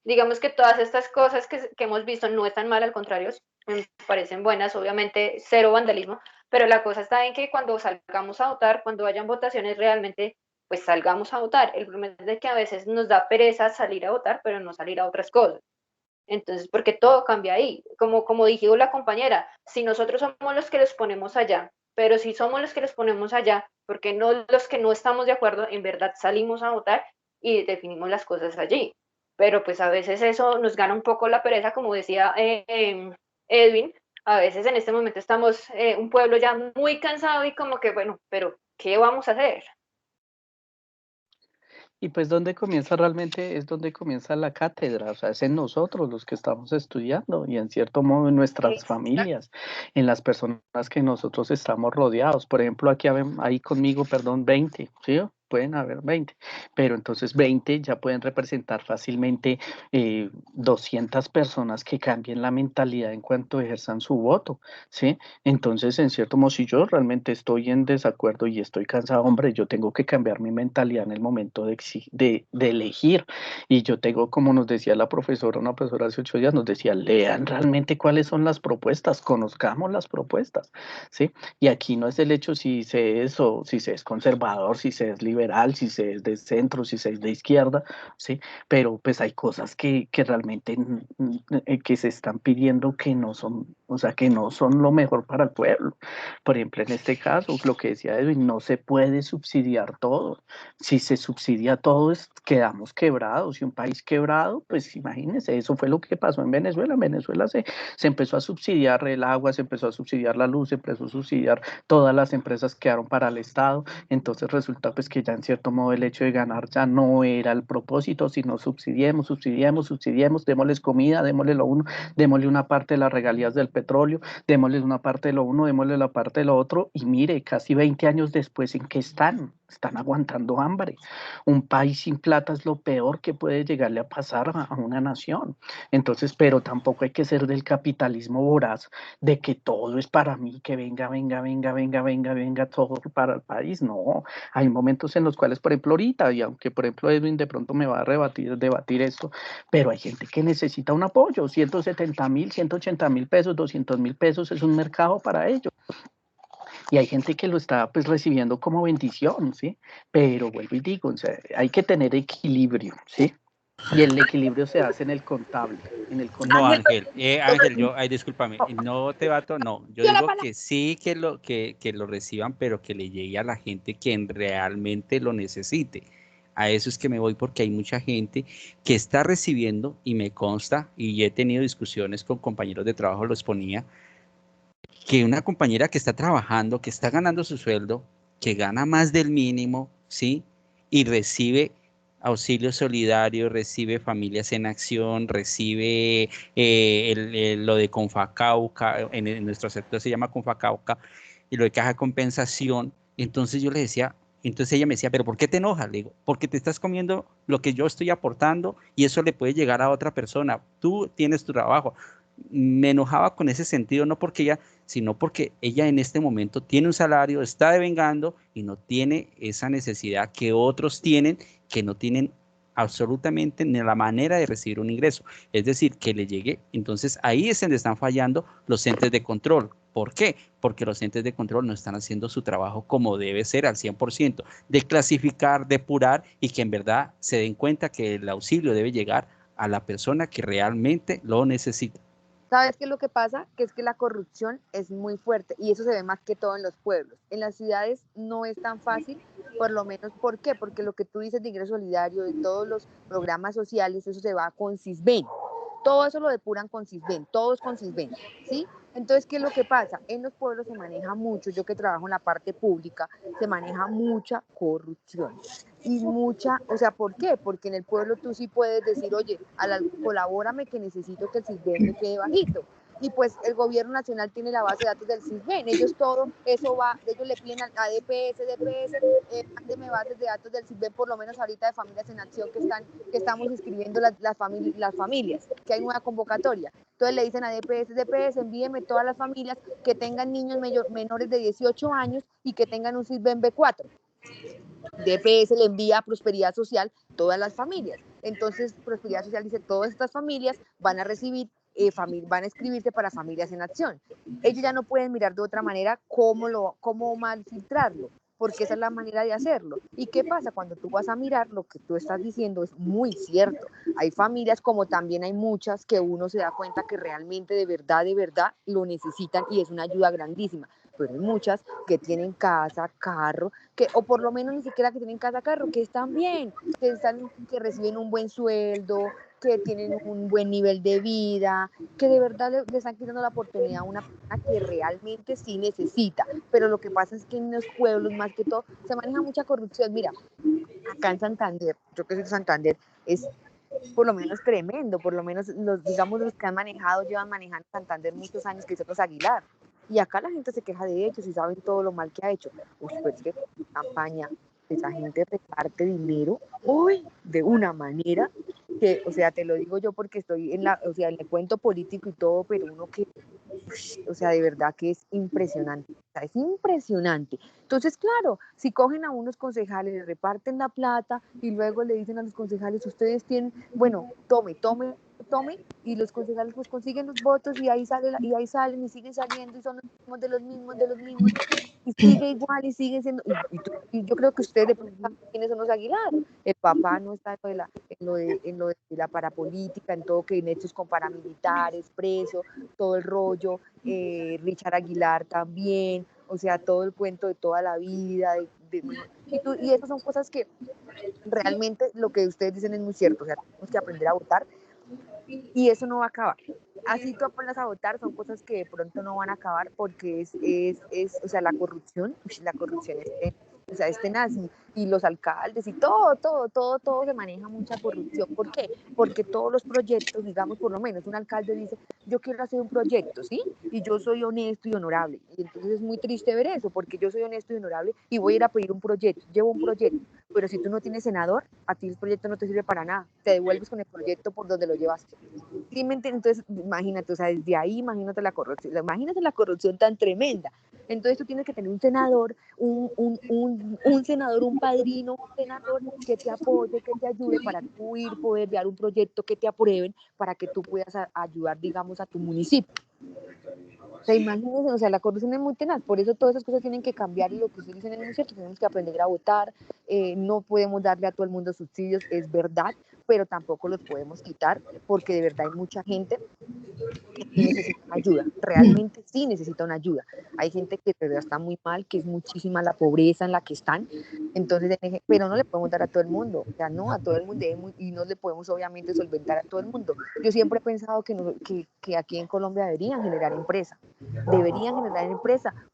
Digamos que todas estas cosas que hemos visto no están mal, al contrario, me parecen buenas, obviamente cero vandalismo, pero la cosa está en que cuando salgamos a votar, cuando hayan votaciones realmente, pues salgamos a votar. El problema es de que a veces nos da pereza salir a votar, pero no salir a otras cosas. Entonces, porque todo cambia ahí. Como dijo la compañera, si nosotros somos los que los ponemos allá, pero si somos los que los ponemos allá, porque no los que no estamos de acuerdo, en verdad salimos a votar y definimos las cosas allí. Pero pues a veces eso nos gana un poco la pereza, como decía Edwin, a veces en este momento estamos un pueblo ya muy cansado y como que, bueno, pero ¿qué vamos a hacer? Y pues donde comienza realmente es donde comienza la cátedra, o sea, es en nosotros los que estamos estudiando y en cierto modo en nuestras familias, en las personas que nosotros estamos rodeados. Por ejemplo, aquí hay conmigo, perdón, 20, ¿sí? Pueden haber 20, pero entonces 20 ya pueden representar fácilmente 200 personas que cambien la mentalidad en cuanto ejerzan su voto, ¿sí? Entonces, en cierto modo, si yo realmente estoy en desacuerdo y estoy cansado, hombre, yo tengo que cambiar mi mentalidad en el momento de elegir. Y yo tengo, como nos decía la profesora, una profesora hace 8 días, nos decía, lean realmente cuáles son las propuestas, conozcamos las propuestas, ¿sí? Y aquí no es el hecho si se es conservador, si se es liberal, liberal, si se es de centro, si se es de izquierda, ¿sí? Pero pues hay cosas que realmente que se están pidiendo que no son, o sea, que no son lo mejor para el pueblo. Por ejemplo, en este caso, lo que decía Edwin, no se puede subsidiar todo. Si se subsidia todo, quedamos quebrados. Y un país quebrado, pues imagínense, eso fue lo que pasó en Venezuela. En Venezuela se empezó a subsidiar el agua, se empezó a subsidiar la luz, se empezó a subsidiar todas las empresas que quedaron para el Estado. Entonces resulta pues que ya en cierto modo el hecho de ganar ya no era el propósito, sino subsidiemos, démosles comida, démosle lo uno, démosle una parte de las regalías del petróleo, démosles una parte de lo uno, démosle la parte de lo otro, y mire, casi 20 años después, ¿en qué están? Están aguantando hambre. Un país sin plata es lo peor que puede llegarle a pasar a una nación. Entonces, pero tampoco hay que ser del capitalismo voraz, de que todo es para mí, que venga todo para el país. No, hay momentos en los cuales, por ejemplo, ahorita, y aunque por ejemplo Edwin de pronto me va a debatir esto, pero hay gente que necesita un apoyo, 170.000, 180.000 pesos, 200.000 pesos es un mercado para ellos. Y hay gente que lo está pues recibiendo como bendición, ¿sí? Pero vuelvo y digo, o sea, hay que tener equilibrio, ¿sí? Y el equilibrio se hace en el contable, No, Ángel, discúlpame, no te bato, no. Yo digo que sí que lo reciban, pero que le llegue a la gente quien realmente lo necesite. A eso es que me voy, porque hay mucha gente que está recibiendo, y me consta, y he tenido discusiones con compañeros de trabajo, lo exponía, que una compañera que está trabajando, que está ganando su sueldo, que gana más del mínimo, ¿sí? Y recibe auxilio solidario, recibe Familias en Acción, recibe lo de Confacauca, en nuestro sector se llama Confacauca, y lo de Caja de Compensación. Entonces yo le decía, entonces ella me decía, ¿pero por qué te enojas? Le digo, porque te estás comiendo lo que yo estoy aportando y eso le puede llegar a otra persona. Tú tienes tu trabajo. Me enojaba con ese sentido, no porque ella, sino porque ella en este momento tiene un salario, está devengando y no tiene esa necesidad que otros tienen, que no tienen absolutamente ni la manera de recibir un ingreso, es decir, que le llegue. Entonces ahí es donde están fallando los entes de control. ¿Por qué? Porque los entes de control no están haciendo su trabajo como debe ser al 100%, de clasificar, depurar, y que en verdad se den cuenta que el auxilio debe llegar a la persona que realmente lo necesita. ¿Sabes qué es lo que pasa? Que es que la corrupción es muy fuerte y eso se ve más que todo en los pueblos. En las ciudades no es tan fácil, por lo menos, ¿por qué? Porque lo que tú dices de ingreso solidario, de todos los programas sociales, eso se va con Sisbén. Todo eso lo depuran con Sisbén, todo es con Sisbén, ¿sí? Entonces, ¿qué es lo que pasa? En los pueblos se maneja mucho, yo que trabajo en la parte pública, se maneja mucha corrupción. Y mucha, o sea, ¿por qué? Porque en el pueblo tú sí puedes decir, oye, colabórame que necesito que el Sisbén me quede bajito. Y pues el gobierno nacional tiene la base de datos del Sisbén, ellos todo eso va, ellos le piden a DPS, mándeme bases de datos del Sisbén, por lo menos ahorita de Familias en Acción que estamos inscribiendo las familias, que hay nueva convocatoria. Entonces le dicen a DPS, envíeme todas las familias que tengan niños menores de 18 años y que tengan un Sisbén B4. DPS le envía a Prosperidad Social todas las familias. Entonces, Prosperidad Social dice, todas estas familias van a recibir, van a inscribirse para Familias en Acción. Ellos ya no pueden mirar de otra manera cómo mal filtrarlo, porque esa es la manera de hacerlo. ¿Y qué pasa? Cuando tú vas a mirar, lo que tú estás diciendo es muy cierto. Hay familias, como también hay muchas, que uno se da cuenta que realmente, de verdad, lo necesitan y es una ayuda grandísima. Pero hay muchas que tienen casa, carro, o por lo menos ni siquiera que tienen casa, carro, que están bien, que reciben un buen sueldo, que tienen un buen nivel de vida, que de verdad le están quitando la oportunidad a una persona que realmente sí necesita. Pero lo que pasa es que en los pueblos, más que todo, se maneja mucha corrupción. Mira, acá en Santander, yo que soy de Santander, es por lo menos tremendo, por lo menos los que han manejado, llevan manejando Santander muchos años, que son los Aguilar. Y acá la gente se queja de ellos y saben todo lo mal que ha hecho. Pues es que campaña, esa gente reparte dinero, de una manera que, o sea, te lo digo yo porque estoy en el cuento político y todo, pero uno que, o sea, de verdad que es impresionante. O sea, es impresionante. Entonces, claro, si cogen a unos concejales, le reparten la plata y luego le dicen a los concejales, ustedes tienen, bueno, tome, y los concejales pues consiguen los votos y ahí salen y siguen saliendo y son de los mismos. y sigue igual y sigue siendo, y yo creo que ustedes de pronto saben quiénes son los Aguilar. El papá no está en lo de la parapolítica, en todo que en hechos con paramilitares, preso, todo el rollo, Richard Aguilar también, o sea, todo el cuento de toda la vida, y esas son cosas que realmente lo que ustedes dicen es muy cierto, o sea, tenemos que aprender a votar y eso no va a acabar. Así tú aprendas a votar, son cosas que de pronto no van a acabar porque o sea, la corrupción es tenaz y los alcaldes y todo se maneja mucha corrupción. ¿Por qué? Porque todos los proyectos, digamos, por lo menos un alcalde dice, yo quiero hacer un proyecto, ¿sí? Y yo soy honesto y honorable. Y entonces es muy triste ver eso, porque yo soy honesto y honorable y voy a ir a pedir un proyecto, llevo un proyecto, pero si tú no tienes senador, a ti el proyecto no te sirve para nada, te devuelves con el proyecto por donde lo llevaste. ¿Sí me entiendes? Entonces, imagínate, o sea, desde ahí, imagínate la corrupción tan tremenda. Entonces tú tienes que tener un senador, un senador, un padrino, un senador que te apoye, que te ayude para tú ir, poder dar un proyecto que te aprueben para que tú puedas ayudar, digamos, a tu municipio. O sea, imagínense, o sea, la corrupción es muy tenaz, por eso todas esas cosas tienen que cambiar y lo que ustedes dicen es muy cierto, tenemos que aprender a votar, no podemos darle a todo el mundo subsidios, es verdad, pero tampoco los podemos quitar porque de verdad hay mucha gente que necesita ayuda, realmente sí necesita una ayuda. Hay gente que de verdad está muy mal, que es muchísima la pobreza en la que están, entonces, pero no le podemos dar a todo el mundo, o sea, no a todo el mundo y no le podemos obviamente solventar a todo el mundo. Yo siempre he pensado que aquí en Colombia deberían generar empresa,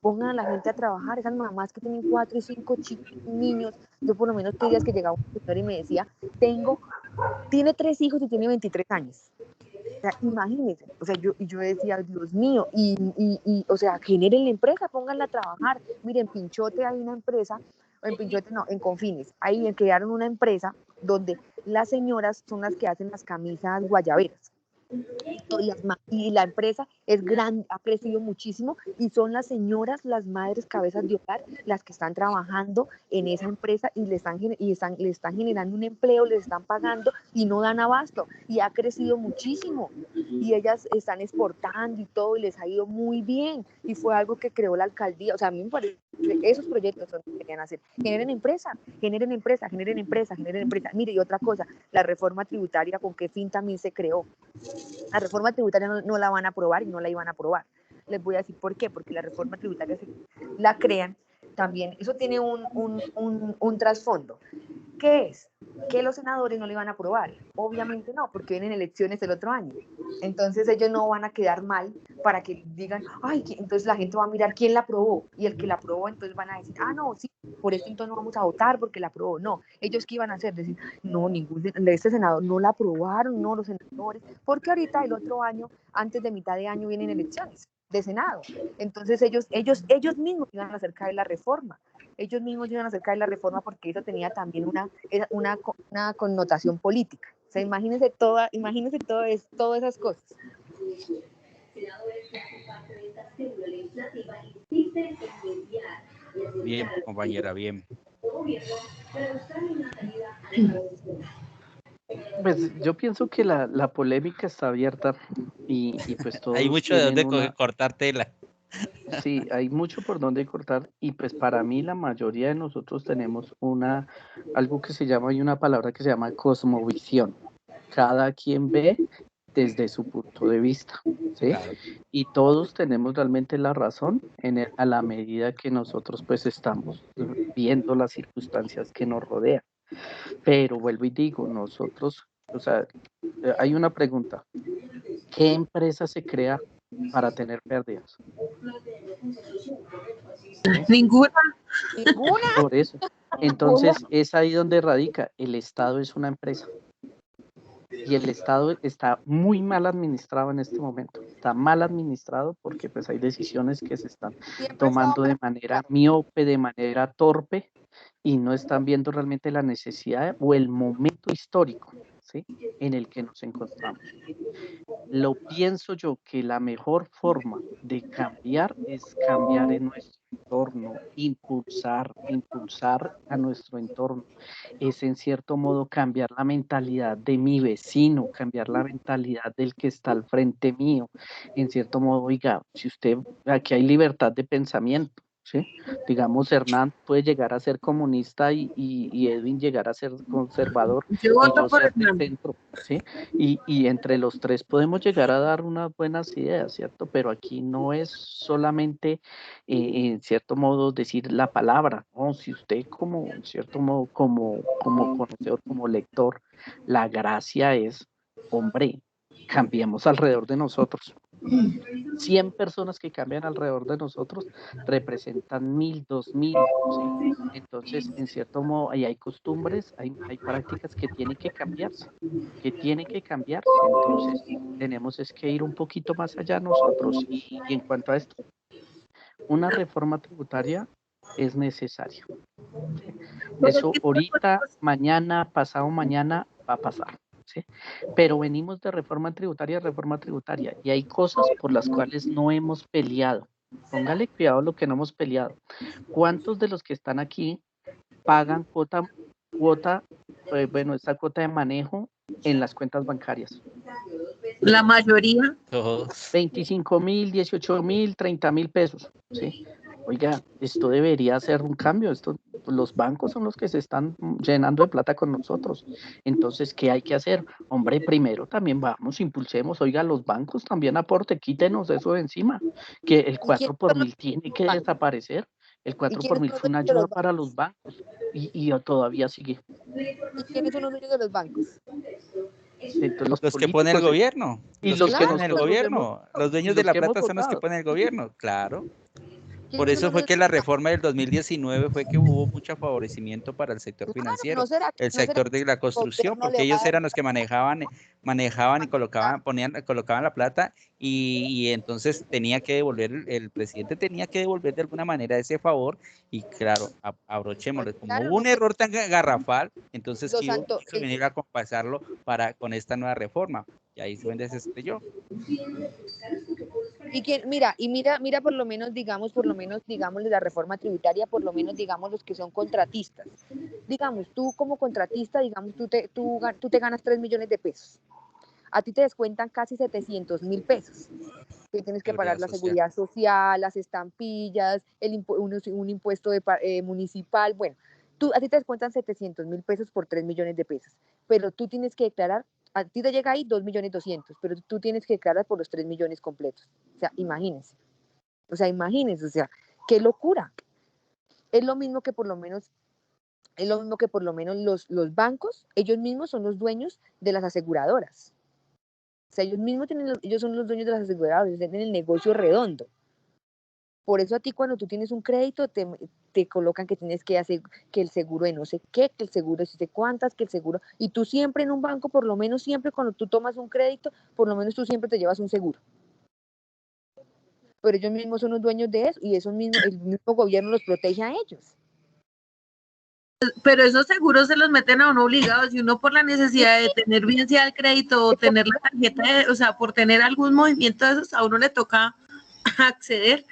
pongan a la gente a trabajar, esas mamás que tienen 4 y 5 niños, yo por lo menos que días que llegaba un señor y me decía, tiene 3 hijos y tiene 23 años. O sea, imagínense, o sea, yo decía, Dios mío, o sea, generen la empresa, pónganla a trabajar. Miren, en Pinchote hay una empresa, en Confines, ahí crearon una empresa donde las señoras son las que hacen las camisas guayaberas. Y la empresa es grande, ha crecido muchísimo y son las señoras, las madres cabezas de hogar, las que están trabajando en esa empresa y le están generando un empleo, les están pagando y no dan abasto y ha crecido muchísimo y ellas están exportando y todo y les ha ido muy bien y fue algo que creó la alcaldía. O sea, a mí me parece que esos proyectos son los que querían hacer. Generen empresa. Mire, y otra cosa, la reforma tributaria, ¿con qué fin también se creó? La reforma tributaria no la van a aprobar y no la iban a aprobar. Les voy a decir por qué, porque la reforma tributaria la crean también, eso tiene un trasfondo. ¿Qué es? Que los senadores no le van a aprobar. Obviamente no, porque vienen elecciones el otro año. Entonces ellos no van a quedar mal para que digan, ay, entonces la gente va a mirar quién la aprobó. Y el que la aprobó, entonces van a decir, no, sí, por esto entonces no vamos a votar porque la aprobó. No, ellos ¿qué iban a hacer? Decir, no, este senador no la aprobaron, no, los senadores, porque ahorita el otro año, antes de mitad de año, vienen elecciones de Senado. Entonces ellos mismos iban a hacer caer la reforma. Ellos mismos iban a hacer caer la reforma porque eso tenía también una connotación política. O sea, imagínense todas esas cosas. Bien, compañera, bien. Pues yo pienso que la polémica está abierta y pues todos hay mucho de tienen dónde cortar tela. Sí, hay mucho por donde cortar y pues para mí la mayoría de nosotros tenemos algo que se llama, hay una palabra que se llama cosmovisión. Cada quien ve desde su punto de vista, ¿sí? Claro. Y todos tenemos realmente la razón a la medida que nosotros pues estamos viendo las circunstancias que nos rodean. Pero vuelvo y digo, nosotros, o sea, hay una pregunta. ¿Qué empresa se crea para tener pérdidas? Ninguna. Por eso. Entonces, es ahí donde radica. El Estado es una empresa. Y el Estado está muy mal administrado en este momento. Está mal administrado porque pues hay decisiones que se están tomando de manera miope, de manera torpe, y no están viendo realmente la necesidad o el momento histórico, ¿sí?, en el que nos encontramos. Lo pienso yo que la mejor forma de cambiar es cambiar en nuestro entorno, impulsar a nuestro entorno. Es en cierto modo cambiar la mentalidad de mi vecino, cambiar la mentalidad del que está al frente mío. En cierto modo, oiga, si usted, aquí hay libertad de pensamiento, ¿sí? Digamos, Hernán puede llegar a ser comunista y Edwin llegar a ser conservador Yo y voto yo por ser de Hernán. centro, ¿sí? Y entre los tres podemos llegar a dar unas buenas ideas, ¿cierto? Pero aquí no es solamente, en cierto modo, decir la palabra, ¿no? Si usted como, en cierto modo, como conocedor, como lector, la gracia es, hombre, cambiemos alrededor de nosotros. 100 personas que cambian alrededor de nosotros representan 1000, 2000, ¿sí? Entonces, en cierto modo, ahí hay costumbres, hay prácticas que tienen que cambiarse, Entonces, tenemos es que ir un poquito más allá nosotros. Y en cuanto a esto, una reforma tributaria es necesaria. ¿Sí? Eso ahorita, mañana, pasado mañana va a pasar. ¿Sí? Pero venimos de reforma tributaria, y hay cosas por las cuales no hemos peleado. Póngale cuidado a lo que no hemos peleado. ¿Cuántos de los que están aquí pagan esta cuota de manejo en las cuentas bancarias? La mayoría. Todos. 25,000, 18,000, 30,000 pesos, ¿sí? Oiga, esto debería ser un cambio. Los bancos son los que se están llenando de plata con nosotros. Entonces, ¿qué hay que hacer? Hombre, primero también vamos, impulsemos. Oiga, los bancos también aporte, quítenos eso de encima. Que el 4 por 1000 tiene que desaparecer. El 4 por 1000 fue una ayuda para los bancos y todavía sigue. ¿Y quiénes son los dueños de los bancos? Entonces, Los que pone el gobierno. y Los los que que ponen el nosotros gobierno. Los dueños de los la que hemos plata son los que votado. ponen el gobierno, claro. Por ¿Quiénes eso son fue los que la reforma del 2019 fue que hubo mucho favorecimiento para el sector Claro, financiero, el no será sector de la que el construcción, gobierno le porque va a ellos dar eran los que manejaban y colocaban la plata y entonces tenía que devolver, el presidente tenía que devolver de alguna manera ese favor y claro, abrochémosle. Como claro, hubo un error tan garrafal, entonces Los santo, quiso venir a compensarlo con esta nueva reforma. Y ahí fue donde se estrelló. mira por lo menos, digamos, de la reforma tributaria, por lo menos, digamos, los que son contratistas. Digamos, tú como contratista, digamos, tú te ganas 3 millones de pesos. A ti te descuentan casi 700.000 pesos. Que tienes que pagar la seguridad social, las estampillas, un impuesto municipal. Bueno, a ti te descuentan 700.000 pesos por 3 millones de pesos. Pero tú tienes que declarar, a ti te llega ahí 2.200.000, pero tú tienes que declarar por los 3 millones completos. O sea, imagínense. O sea, qué locura. Es lo mismo que por lo menos los bancos, ellos mismos son los dueños de las aseguradoras. O sea, ellos son los dueños de las aseguradoras, ellos tienen el negocio redondo. Por eso a ti cuando tú tienes un crédito te colocan que tienes que hacer que el seguro de no sé qué, que el seguro de no sé cuántas, que el seguro... Y tú siempre en un banco, por lo menos siempre cuando tú tomas un crédito, por lo menos tú siempre te llevas un seguro. Pero ellos mismos son los dueños de eso y el mismo gobierno los protege a ellos. Pero esos seguros se los meten a uno obligados y uno por la necesidad de tener bien sea el crédito o tener la tarjeta, o sea, por tener algún movimiento de esos, a uno le toca acceder.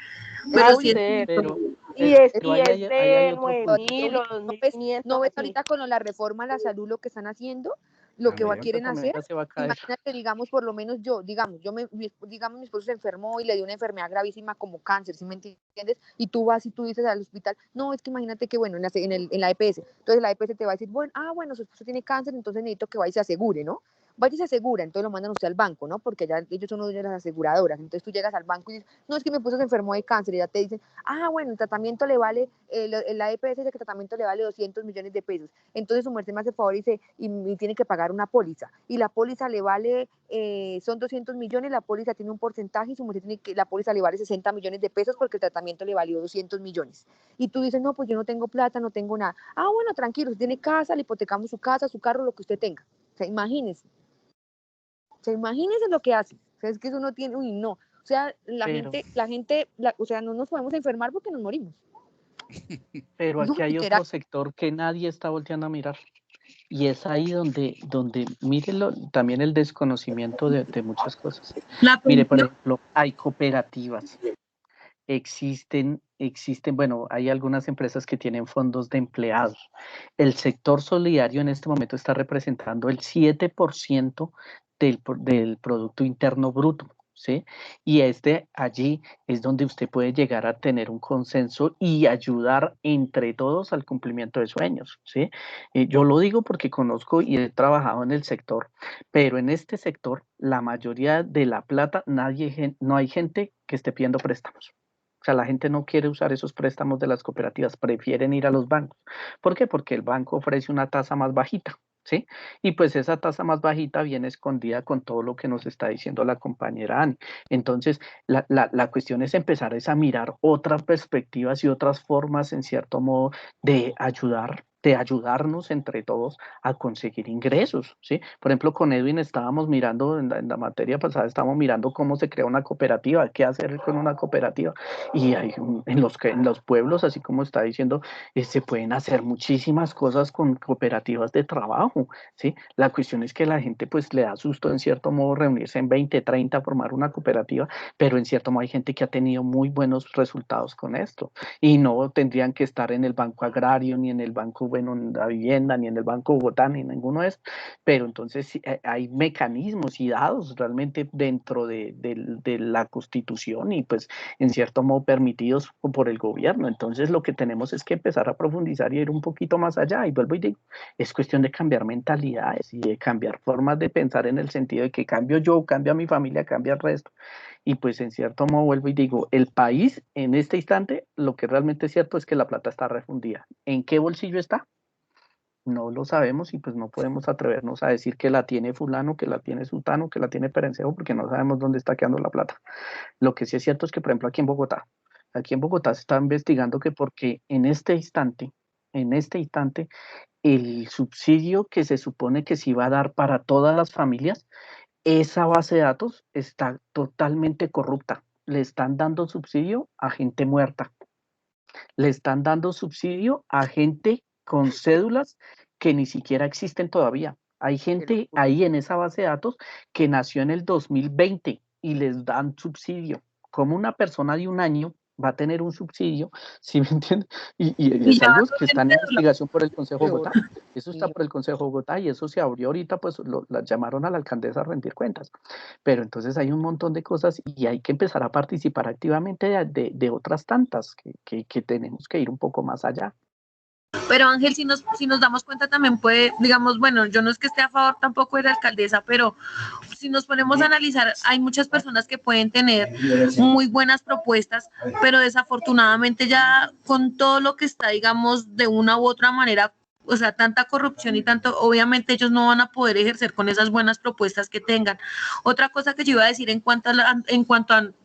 Pero y es pero ahí de otro 9.000 o ¿No 2.500. ves ahorita con la reforma a la salud lo que están haciendo? Lo que quieren hacer, imagínate, digamos, por lo menos mi esposo se enfermó y le dio una enfermedad gravísima como cáncer, ¿sí me entiendes? Y tú vas y tú dices al hospital, no, es que imagínate que, bueno, en la EPS, entonces la EPS te va a decir, bueno, su esposo tiene cáncer, entonces necesito que vaya y se asegure, ¿no? Vaya y se asegura, entonces lo mandan usted al banco, ¿no? Porque ya ellos son los dueños de las aseguradoras, entonces tú llegas al banco y dices, no, es que mi esposo se enfermó de cáncer, y ya te dicen, bueno, el tratamiento le vale, la EPS dice que el tratamiento le vale 200 millones de pesos, entonces su merced me hace favor y tiene que pagar una póliza, y la póliza le vale, son 200 millones, la póliza tiene un porcentaje y su merced la póliza le vale 60 millones de pesos porque el tratamiento le valió 200 millones. Y tú dices, no, pues yo no tengo plata, no tengo nada. Bueno, tranquilo, usted tiene casa, le hipotecamos su casa, su carro, lo que usted tenga. O sea, imagínese. Imagínese lo que hace. O sea, es que eso no tiene, no. O sea, la gente, o sea, no nos podemos enfermar porque nos morimos. Pero aquí hay otro sector que nadie está volteando a mirar. Y es ahí donde mírenlo, también el desconocimiento de muchas cosas. Mire, por ejemplo, hay cooperativas, existen, bueno, hay algunas empresas que tienen fondos de empleados. El sector solidario en este momento está representando el 7% del Producto Interno Bruto, ¿sí? Y allí es donde usted puede llegar a tener un consenso y ayudar entre todos al cumplimiento de sueños, ¿sí? Yo lo digo porque conozco y he trabajado en el sector, pero en este sector, la mayoría de la plata, no hay gente que esté pidiendo préstamos. O sea, la gente no quiere usar esos préstamos de las cooperativas, prefieren ir a los bancos. ¿Por qué? Porque el banco ofrece una tasa más bajita, ¿sí? Y pues esa tasa más bajita viene escondida con todo lo que nos está diciendo la compañera Ani. Entonces, la cuestión es empezar a mirar otras perspectivas y otras formas, en cierto modo, de ayudarnos entre todos a conseguir ingresos, ¿sí? Por ejemplo, con Edwin estábamos mirando, en la materia pasada, estábamos mirando cómo se crea una cooperativa, qué hacer con una cooperativa. Y en los pueblos, así como está diciendo, se pueden hacer muchísimas cosas con cooperativas de trabajo, ¿sí? La cuestión es que la gente pues le da susto en cierto modo reunirse en 20, 30, formar una cooperativa, pero en cierto modo hay gente que ha tenido muy buenos resultados con esto y no tendrían que estar en el Banco Agrario, ni en el Banco, bueno, en la Vivienda, ni en el Banco Bogotá, ni en ninguno de estos, pero entonces sí, hay mecanismos y dados realmente dentro de la Constitución y pues en cierto modo permitidos por el gobierno. Entonces lo que tenemos es que empezar a profundizar y ir un poquito más allá. Y vuelvo y digo, es cuestión de cambiar mentalidades y de cambiar formas de pensar en el sentido de que cambio yo, cambia mi familia, cambia el resto. Y pues en cierto modo vuelvo y digo, el país en este instante, lo que realmente es cierto es que la plata está refundida. ¿En qué bolsillo está? No lo sabemos y pues no podemos atrevernos a decir que la tiene fulano, que la tiene sultano, que la tiene perencejo, porque no sabemos dónde está quedando la plata. Lo que sí es cierto es que, por ejemplo, aquí en Bogotá se está investigando que porque en este instante, el subsidio que se supone que se iba a dar para todas las familias, esa base de datos está totalmente corrupta. Le están dando subsidio a gente muerta. Le están dando subsidio a gente con cédulas que ni siquiera existen todavía. Hay gente ahí en esa base de datos que nació en el 2020 y les dan subsidio. Como una persona de 1 año va a tener un subsidio, ¿sí me entiendes? Y es algo que está en investigación por el Consejo de Bogotá. Eso está por el Consejo de Bogotá y eso se abrió ahorita, pues la llamaron a la alcaldesa a rendir cuentas. Pero entonces hay un montón de cosas y hay que empezar a participar activamente de otras tantas que tenemos que ir un poco más allá. Pero Ángel, si nos damos cuenta también puede, digamos, bueno, yo no es que esté a favor tampoco de la alcaldesa, pero si nos ponemos a analizar, hay muchas personas que pueden tener muy buenas propuestas, pero desafortunadamente ya con todo lo que está, digamos, de una u otra manera, o sea, tanta corrupción y tanto, obviamente ellos no van a poder ejercer con esas buenas propuestas que tengan. Otra cosa que yo iba a decir en cuanto a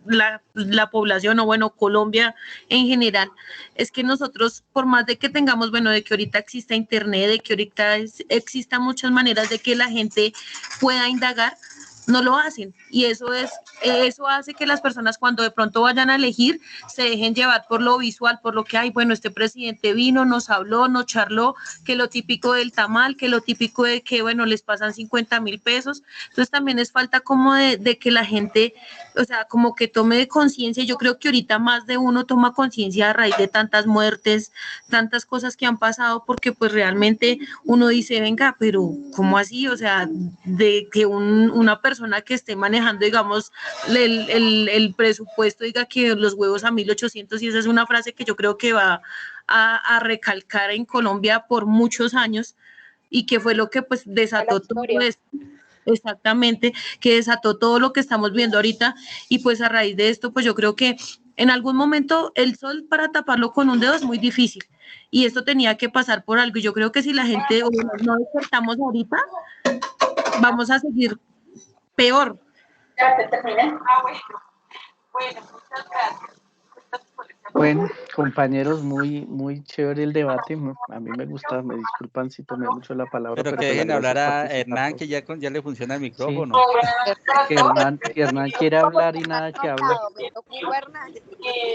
la población, o bueno, Colombia en general, es que nosotros, por más de que tengamos, bueno, de que ahorita exista internet, de que ahorita existan muchas maneras de que la gente pueda indagar, no lo hacen. Y eso hace que las personas cuando de pronto vayan a elegir se dejen llevar por lo visual, por lo que hay, bueno, este presidente vino, nos habló, nos charló, que lo típico del tamal, que lo típico de que, bueno, les pasan 50,000 pesos. Entonces también es falta como de que la gente, o sea, como que tome conciencia. Yo creo que ahorita más de uno toma conciencia a raíz de tantas muertes, tantas cosas que han pasado, porque pues realmente uno dice, venga, pero ¿cómo así? O sea, de que una persona que esté manejando, digamos, el presupuesto, diga que los huevos a 1.800, y esa es una frase que yo creo que va a recalcar en Colombia por muchos años, y que fue lo que pues desató todo esto. Exactamente, que desató todo lo que estamos viendo ahorita, y pues a raíz de esto, pues yo creo que en algún momento el sol para taparlo con un dedo es muy difícil, y esto tenía que pasar por algo, y yo creo que si la gente no despertamos ahorita, vamos a seguir peor. Ya te terminé. Bueno, muchas gracias. Bueno, compañeros, muy chévere el debate. A mí me gusta, me disculpan si tomé mucho la palabra. Pero que dejen hablar a Hernán, que ya le funciona el micrófono. Sí. Que Hernán quiere hablar y nada que habla. Que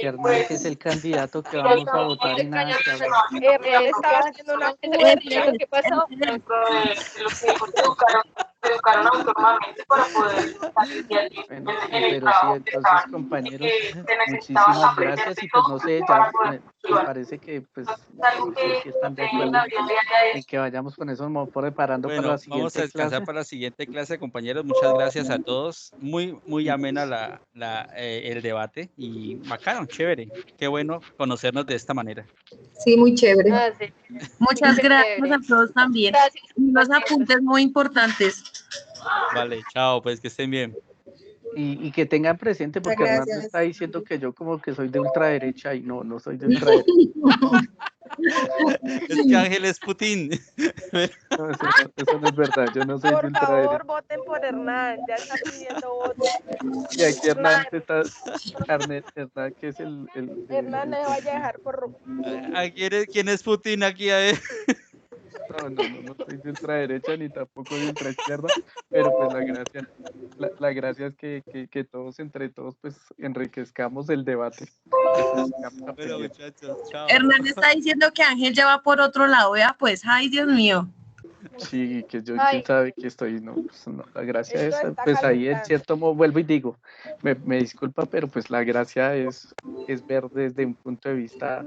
Hernán que es el candidato que vamos a votar y nada que habla. Hernán estaba haciendo una ¿qué pasó? Se educaron autónomamente para poder salir de allí. Bueno, pero sí, entonces compañeros, muchísimas gracias y pues no sé, ya me parece que pues no sé si están de acuerdo en que vayamos con eso, me voy preparando para Bueno, la siguiente vamos a descansar clase. para la siguiente clase, compañeros. Muchas gracias a todos. Muy amena el debate y bacano, chévere. Qué bueno conocernos de esta manera. Sí, muy chévere. Ah, sí. Muchas Súper gracias chévere. a todos también. Gracias, Unos compañeros. apuntes muy importantes. Vale, chao, pues que estén bien. Y que tengan presente, porque Hernando Gracias. está diciendo que yo como que soy de ultraderecha y no soy de ultraderecha. Es que Ángel es Putin. No, eso no es verdad, yo no soy de Por favor, ultraderecha. voten por Hernán, ya está pidiendo votos. Y aquí Hernán está, Hernán que es Hernán, no se vaya a dejar ¿Quién es Putin aquí? A ver. No soy de ultraderecha ni tampoco de ultraizquierda, pero pues la gracia es que todos entre todos pues enriquezcamos el debate. Bueno, muchachos, chao. Hernán está diciendo que Ángel ya va por otro lado, vea pues, ay Dios mío. Sí, que yo Ay. quién sabe que estoy, no, pues no, la gracia Esto es, está pues ahí en calentando. cierto modo vuelvo y digo, me disculpa, pero pues la gracia es ver desde un punto de vista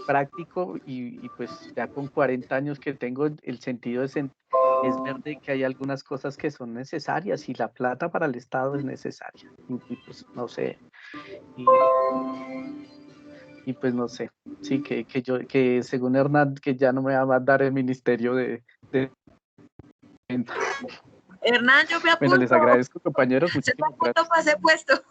práctico y pues ya con 40 años que tengo el sentido es ver de que hay algunas cosas que son necesarias y la plata para el Estado es necesaria y pues no sé y pues no sé, sí que según Hernán que ya no me va a mandar el ministerio de Hernán, yo me bueno, les apunto. agradezco compañeros, Se me muchísimas apunto gracias. para ese puesto.